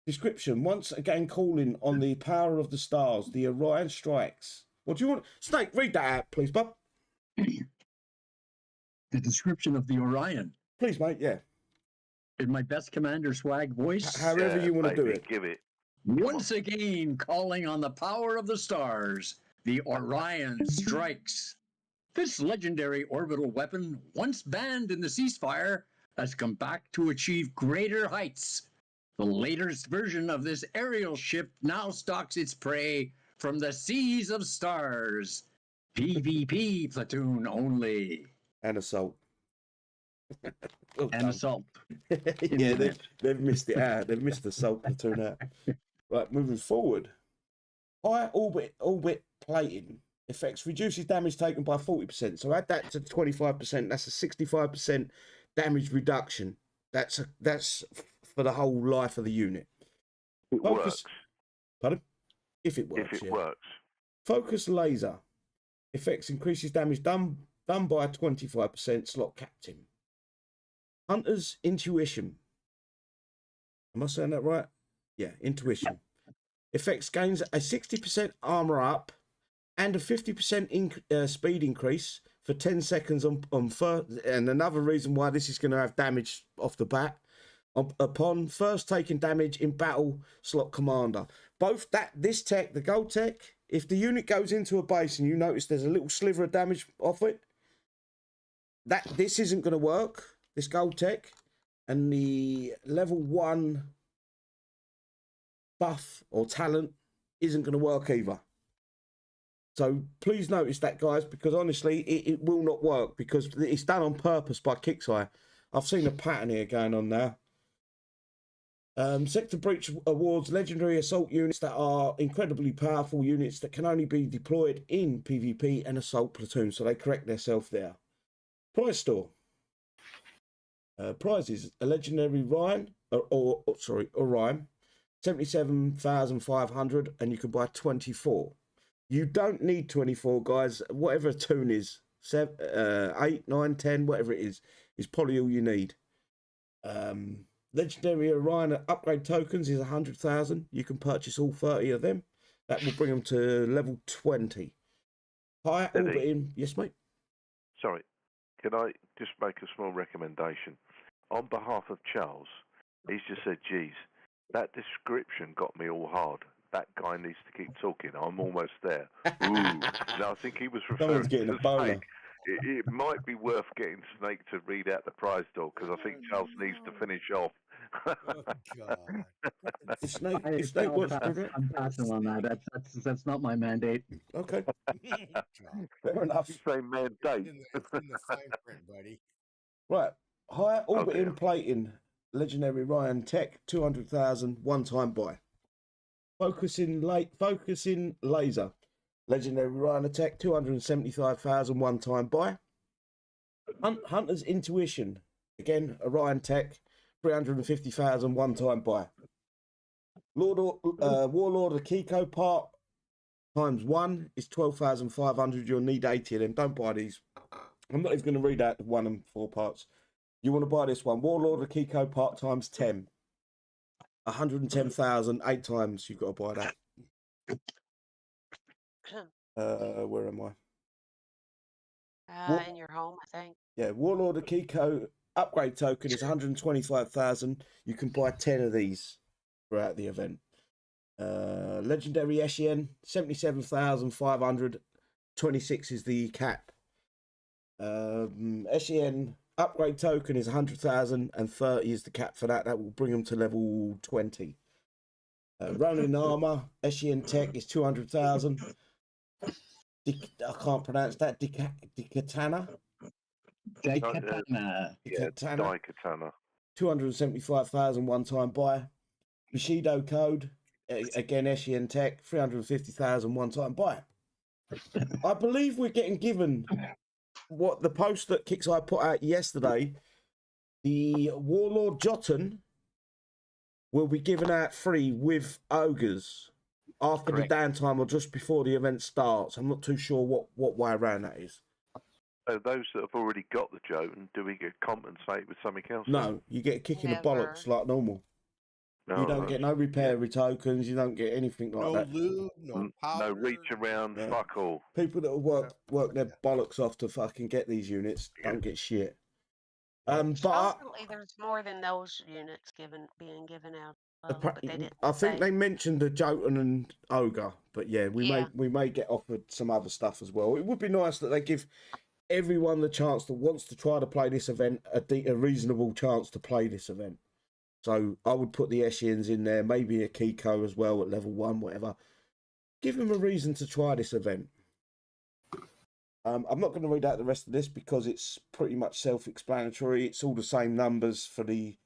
Description. Once again calling on the power of the stars, the Orion strikes. What do you want? Snake, read that out, please, bub. The description of the Orion. Please, mate, yeah. In my best commander swag voice. However you want to do it. Give it. Once again, calling on the power of the stars, the Orion strikes. This legendary orbital weapon, once banned in the ceasefire, has come back to achieve greater heights. The latest version of this aerial ship now stalks its prey from the seas of stars. PvP platoon only. And assault. Well And done. assault. Yeah, they've missed it out. They've missed the assault platoon out. Right, moving forward. High orbit plating effects reduces damage taken by 40%. So add that to 25%. That's a 65% damage reduction. That's for the whole life of the unit. It works. Pardon? If it works. If it works. Focus laser effects increases damage done by 25%. Slot captain. Hunter's intuition. Am I saying that right? Yeah, intuition. Effects gains a 60% armor up and a 50% speed increase for 10 seconds on first. And another reason why this is going to have damage off the bat. Upon first taking damage in battle, slot commander. Both this tech, the gold tech, if the unit goes into a base and you notice there's a little sliver of damage off it, this isn't going to work, this gold tech. And the level 1 buff or talent isn't going to work either. So please notice that, guys, because honestly, it will not work because it's done on purpose by Kixeye. I've seen a pattern here going on now. Sector Breach awards legendary assault units that are incredibly powerful units that can only be deployed in PvP and assault platoons. So they correct themselves there. Prize store. Prizes: a legendary Orion, Orion, 77,500, and you can buy 24. You don't need 24, guys. Whatever a tune is, 8, 9, 10, whatever it is probably all you need. Legendary Orion upgrade tokens is 100,000. You can purchase all 30 of them. That will bring them to level 20. Higher orbiting. Yes, mate. Sorry, can I just make a small recommendation? On behalf of Charles, he's just said, geez, that description got me all hard. That guy needs to keep talking. I'm almost there. Ooh. No, I think he was referring Someone's getting to a boner. Snake. It might be worth getting Snake to read out the prize door, because I think Charles needs to finish off. Oh, God. If Snake I'll wants pass. to... I'm passing on that. That's not my mandate. Okay, God. fair enough. You say mandate. It's in the fine print, buddy. Right. Higher orbiting dear. plating. Legendary Ryan Tech, 200,000, one-time buy. Focusing laser. Legendary Ryan Tech, 275,000, one-time buy. Hunter's Intuition. Again, Orion Tech, 350,000, one-time buy. Warlord of Kiko part times 1 is 12,500. You'll need 80 of them. Don't buy these. I'm not even going to read out the 1 and 4 parts. You want to buy this one. Warlord of Kiko part times 10. 110,000, 8 times. You've got to buy that. Where am I? In your home, I think. Yeah, Warlord of Kiko upgrade token is 125,000. You can buy 10 of these throughout the event. Legendary Eshian, 77,500. 26 is the cap. Eshian upgrade token is 100,000 and 30 is the cap for that. That will bring them to level 20. Ronin armor, Eshian tech is 200,000. I can't pronounce that. Dikatana. Daikatana. Yeah, Daikatana. 275,000 one-time buy. Bushido code, again Eshian tech, 350,000 one-time buy. I believe we're getting given what the post that Kixeye put out yesterday. The Warlord Jotun will be given out free with ogres after Correct. the downtime or just before the event starts. I'm not too sure what way around that is. So those that have already got the Jotun, do we get compensated with something else? No, you get a kick in the bollocks Never. like normal. No, You don't get no repair tokens. You don't get anything like No that. lube, no powder. no reach around, No. fuck all. People that work their bollocks off to fucking get these units don't get shit. But Supposedly, there's more than those units being given out. But they didn't I think say. they mentioned the Jotun and Ogre, but yeah, we may get offered some other stuff as well. It would be nice that they give everyone the chance that wants to try to play this event a reasonable chance to play this event. So I would put the Eshians in there, maybe a Kiko as well at level 1, whatever. Give them a reason to try this event. I'm not going to read out the rest of this because it's pretty much self-explanatory. It's all the same numbers for the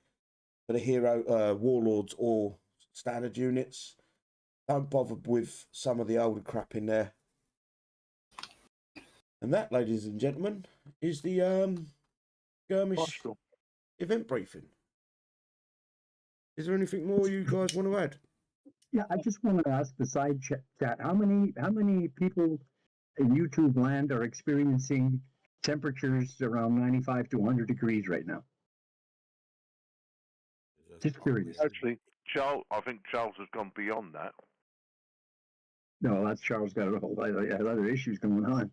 hero warlords or standard units. Don't bother with some of the older crap in there. And that, ladies and gentlemen, is the Skirmish event briefing. Is there anything more you guys want to add? Yeah, I just want to ask the side chat, how many people in YouTube land are experiencing temperatures around 95 to 100 degrees right now? Just curious. Actually, I think Charles has gone beyond that. No, that's Charles got a whole other issues going on.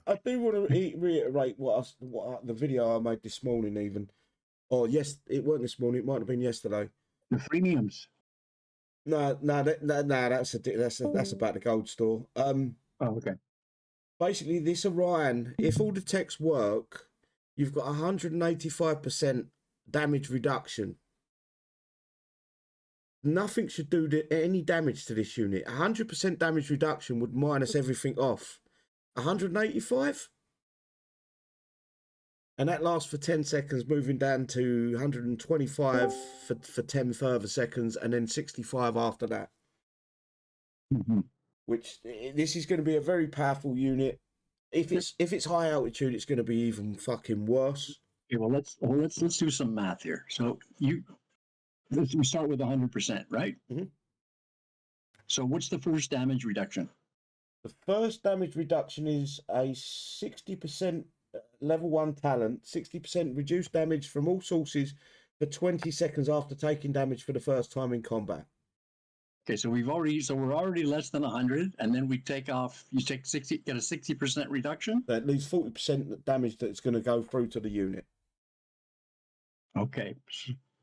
I do want to reiterate what the video I made this morning, even. Oh, yes, it wasn't this morning. It might have been yesterday. The freemiums. No, that's about the gold store. Oh, okay. Basically, this Orion, if all the techs work, you've got 185% damage reduction. Nothing should do any damage to this unit. 100% damage reduction would minus everything off. 185? And that lasts for 10 seconds, moving down to 125 for 10 further seconds, and then 65 after that. Mhm. Which, this is going to be a very powerful unit. If it's high altitude, it's going to be even fucking worse. Okay, well, let's do some math here. So we start with 100%, right? Mhm. So what's the first damage reduction? The first damage reduction is a 60% level 1 talent, 60% reduced damage from all sources for 20 seconds after taking damage for the first time in combat. Okay, so we're already less than 100, and then we take off. You take 60, get a 60% reduction. That leaves 40% damage that's going to go through to the unit. Okay,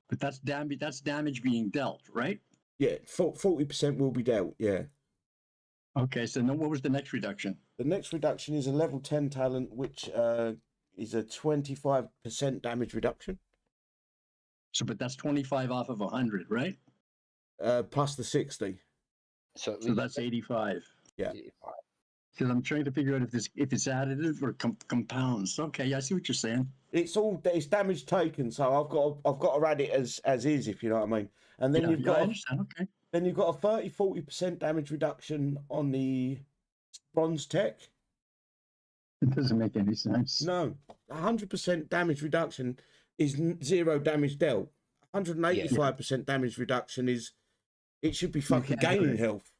but that's damage. That's damage being dealt, right? Yeah, 40% will be dealt. Yeah. Okay, so then what was the next reduction? The next reduction is a level 10 talent, which is a 25% damage reduction. So, but that's 25 off of 100, right? Plus the 60. So, So that's 85. Yeah. 85. Because I'm trying to figure out if it's additive or compounds. Okay, I see what you're saying. It's damage taken, so I've got to add it as is, if you know what I mean. And then I understand. Okay. Then you've got a 40% damage reduction on the bronze tech. It doesn't make any sense. No, 100% damage reduction is 0 damage dealt. 185% damage reduction is, it should be fucking gaining health.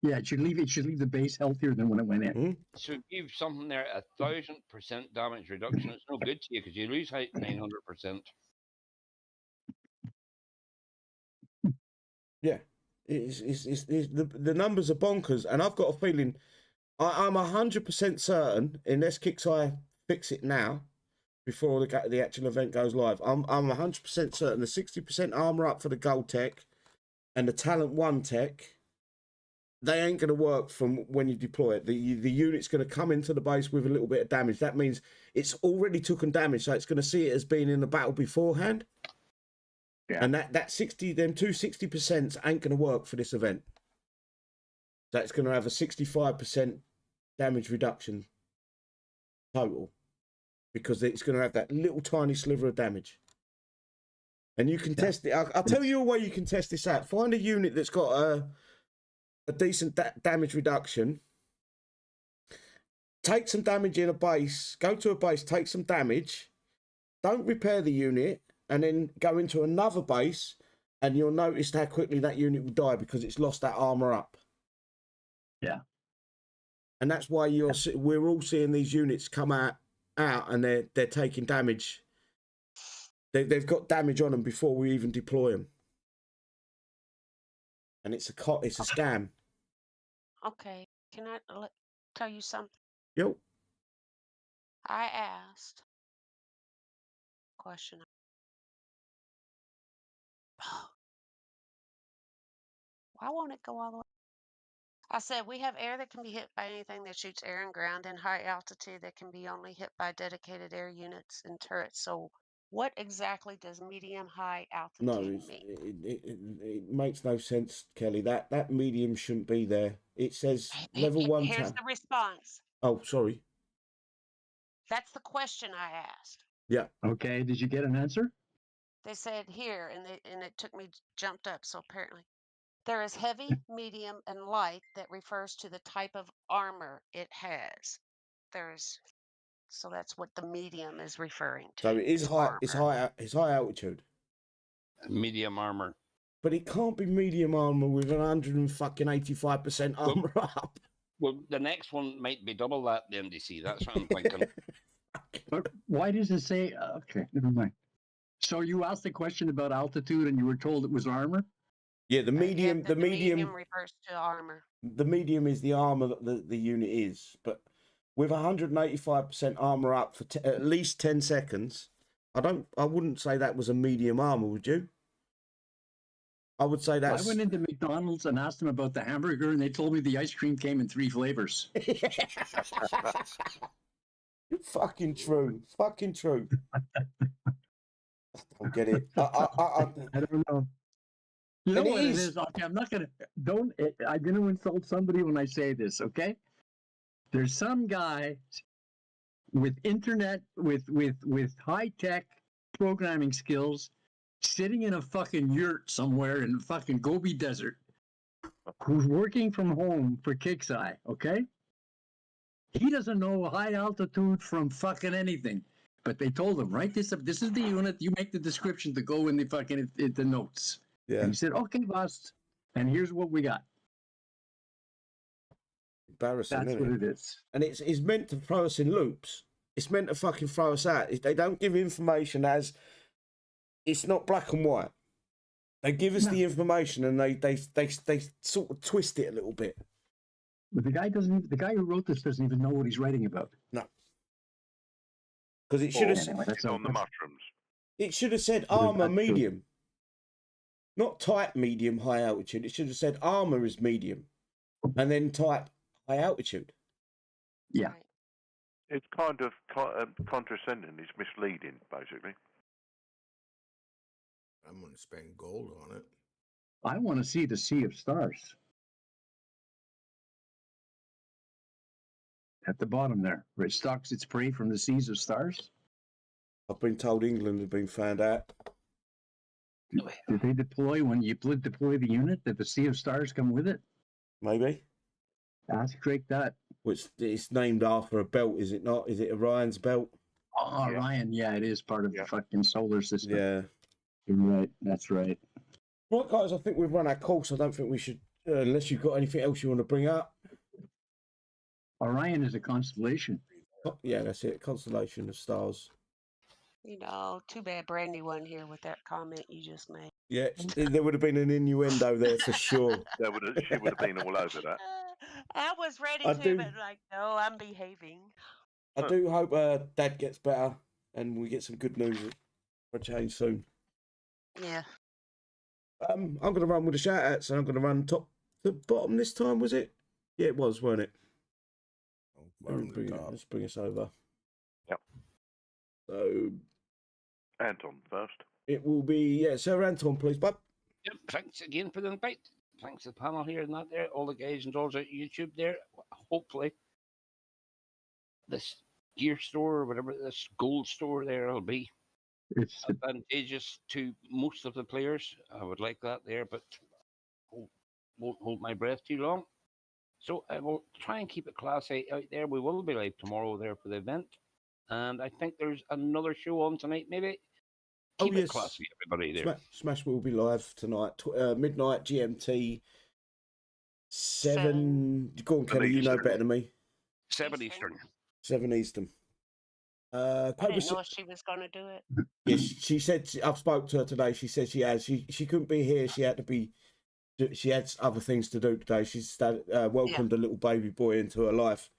Yeah, it should leave the base healthier than when it went in. Mm-hmm. So give something there 1,000% damage reduction. It's no good to you because you lose 900%. Yeah, the numbers are bonkers, and I've got a feeling I'm 100% certain, unless Kixeye fix it now, before the actual event goes live. I'm 100% certain the 60% armor up for the gold tech and the talent 1 tech, they ain't going to work from when you deploy it. The unit's going to come into the base with a little bit of damage. That means it's already taken damage, so it's going to see it as being in the battle beforehand. Yeah. And them 60% ain't going to work for this event. That's going to have a 65% damage reduction total, because it's going to have that little tiny sliver of damage. And you can test it. I'll tell you a way you can test this out. Find a unit that's got a decent damage reduction. Take some damage in a base. Go to a base, take some damage. Don't repair the unit, and then go into another base, and you'll notice how quickly that unit will die because it's lost that armor up. Yeah. And that's why we're all seeing these units come out and they're taking damage. They've got damage on them before we even deploy them. And it's a scam. Okay, can I tell you something? Yo. I asked a question. Why won't it go all the way? I said, we have air that can be hit by anything that shoots air and ground, and high altitude that can be only hit by dedicated air units and turrets. So what exactly does medium high altitude mean? It makes no sense, Kelly. That medium shouldn't be there. It says level 1. Here's the response. Oh, sorry. That's the question I asked. Yeah. Okay. Did you get an answer? They said here, and it took me jumped up. So apparently, there is heavy, medium, and light that refers to the type of armor it has. So that's what the medium is referring to. So it is high. Armor. It's high altitude. Medium armor. But it can't be medium armor with 185% armor up. Well, the next one might be double that, the MDC. That's what I'm thinking. But why does it say? Okay, never mind. So you asked the question about altitude, and you were told it was armor. Yeah, the medium. The medium refers to armor. The medium is the armor that the unit is, but with 185% armor up for at least 10 seconds, I wouldn't say that was a medium armor, would you? I would say that's... I went into McDonald's and asked them about the hamburger, and they told me the ice cream came in 3 flavors. Fucking true. Fucking true. I don't get it. I don't know. You know what it is? Okay, I'm going to insult somebody when I say this, okay? There's some guy with internet, with high tech programming skills, sitting in a fucking yurt somewhere in the fucking Gobi Desert, who's working from home for Kixeye, okay? He doesn't know high altitude from fucking anything. But they told him, right? This is the unit. You make the description to go in the fucking the notes. Yeah. And he said, "Okay, boss." And here's what we got. Embarrassing, That's isn't what it? it is. And it's meant to throw us in loops. It's meant to fucking throw us out. They don't give information as it's not black and white. They give us the information and they sort of twist it a little bit. But the guy who wrote this doesn't even know what he's writing about. No. Because it should have Anyway, that's on the mushrooms. it should have said armor medium. Not type medium high altitude. It should have said armor is medium. And then type high altitude. Yeah. Right. It's kind of condescending. It's misleading, basically. I'm going to spend gold on it. I want to see the Sea of Stars. At the bottom there, where it stalks its prey from the seas of stars. I've been told England has been found out. Did they deploy, when you deploy the unit, that the Sea of Stars come with it? Maybe. Ask Drake that. Which it's named after a belt, is it not? Is it Orion's belt? Oh, Yeah. Orion, yeah, it is part of the fucking solar system. Yeah. You're right, that's right. Right, guys, I think we've run our course. I don't think we should, unless you've got anything else you want to bring up. Orion is a constellation. Oh, yeah, that's it. Constellation of stars. You know, too bad Brandy wasn't here with that comment you just made. Yeah, there would have been an innuendo there for sure. She would have been all over that. I was ready I to, do- but like, no, I'm behaving. I do hope Dad gets better and we get some good news for a change soon. Yeah. I'm going to run with the shout outs and I'm going to run top to bottom this time, was it? Yeah, it was, weren't it? Let's bring us over. Yep. So Anton first. it will be, Sir Anton, please, bud. Yep, thanks again for the invite. Thanks to the panel here and that there, all the guys and dolls at YouTube there. Hopefully, this gear store or whatever this gold store there will be It's advantageous to most of the players. I would like that there, but won't hold my breath too long. So I will try and keep it classy out there. We will be live tomorrow there for the event. And I think there's another show on tonight, maybe. Keep it classy, everybody there. Smash will be live tonight, midnight GMT, 7. Go on, Kelly, you know better than me. 7 Eastern. 7 Eastern. I didn't know if she was going to do it. Yes, she said, I've spoke to her today. She said she has. She couldn't be here. She had to be. She had other things to do today. She's welcomed a little baby boy into her life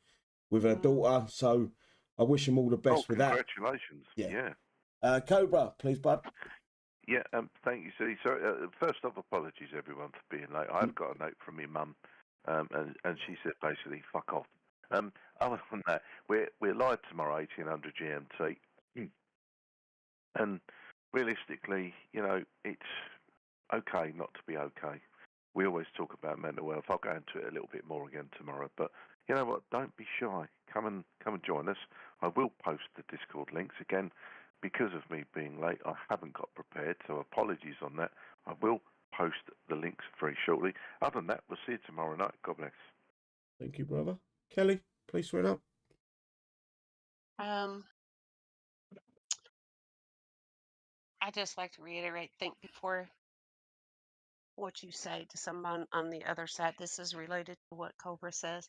with her daughter. So I wish him all the best with that. Congratulations. Yeah. Cobra, please, bud. Yeah, thank you, City. So, first off, apologies, everyone, for being late. I've got a note from my mum, and she said basically, fuck off. Other than that, we're live tomorrow, 1800 GMT. And realistically, it's okay not to be okay. We always talk about mental health. I'll go into it a little bit more again tomorrow. But you know what? Don't be shy. Come and join us. I will post the Discord links again. Because of me being late, I haven't got prepared, so apologies on that. I will post the links very shortly. Other than that, we'll see you tomorrow night. God bless. Thank you, brother. Kelly, please swear up. I just like to reiterate, think before what you say to someone on the other side. This is related to what Cobra says.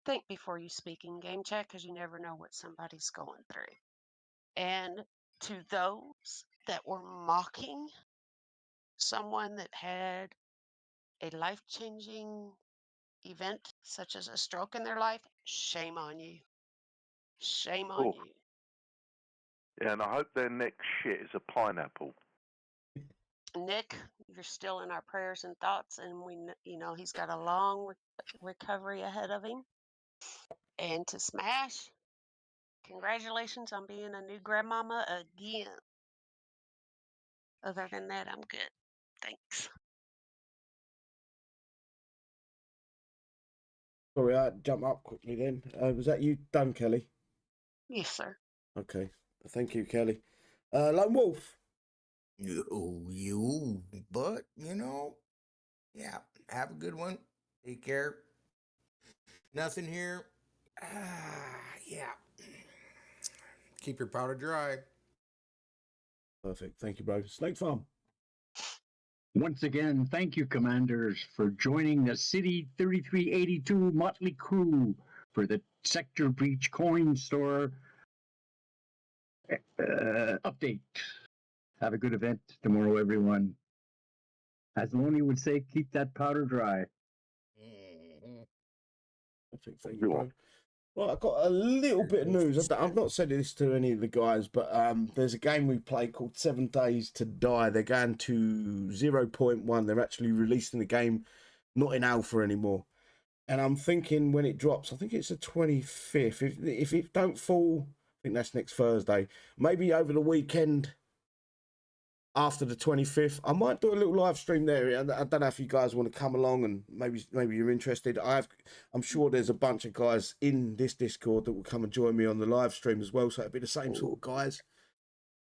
Think before you speak in game chat because you never know what somebody's going through. And to those that were mocking someone that had a life-changing event such as a stroke in their life, shame on you. Shame on you. Yeah, and I hope their next shit is a pineapple. Nick, you're still in our prayers and thoughts, and he's got a long recovery ahead of him. And to Smash, congratulations on being a new grandmama again. Other than that, I'm good. Thanks. Sorry, I had to jump up quickly then. Was that you done, Kelly? Yes, sir. Okay. Thank you, Kelly. Lone Wolf. But yeah. Have a good one. Take care. Nothing here. Yeah. Keep your powder dry. Perfect. Thank you, bro. Snake Farm. Once again, thank you, Commanders, for joining the City 3382 Motley Crew for the Sector Breach Coin Store update. Have a good event tomorrow, everyone. As Lonnie would say, keep that powder dry. Perfect. Thank you, bro. Well, I've got a little bit of news. I've not said this to any of the guys, but there's a game we play called 7 Days to Die. They're going to 0.1. They're actually releasing the game, not in alpha anymore. And I'm thinking when it drops, I think it's the 25th. If it don't fall, I think that's next Thursday. Maybe over the weekend after the 25th, I might do a little live stream there. I don't know if you guys want to come along and maybe you're interested. I'm sure there's a bunch of guys in this Discord that will come and join me on the live stream as well. So it'll be the same sort of guys.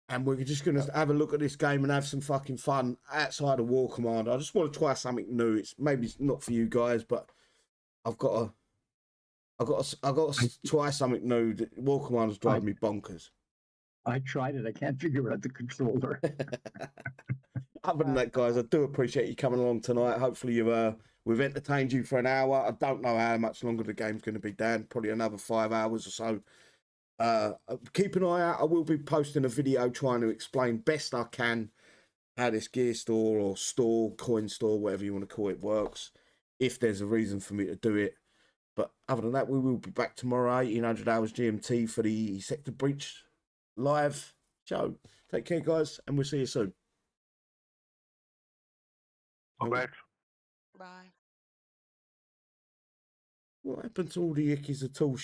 And we're just going to have a look at this game and have some fucking fun outside of War Command. I just want to try something new. It's not for you guys, but I've got to try something new. War Command is driving me bonkers. I tried it. I can't figure out the controller. Other than that, guys, I do appreciate you coming along tonight. Hopefully we've entertained you for an hour. I don't know how much longer the game's going to be, Dan. Probably another 5 hours or so. Keep an eye out. I will be posting a video trying to explain best I can how this gear store or store, coin store, whatever you want to call it, works, if there's a reason for me to do it. But other than that, we will be back tomorrow, 1800 hours GMT, for the Sector Breach live show. Take care, guys, and we'll see you soon. Bye. Bye. What happened to all the Ickies at all?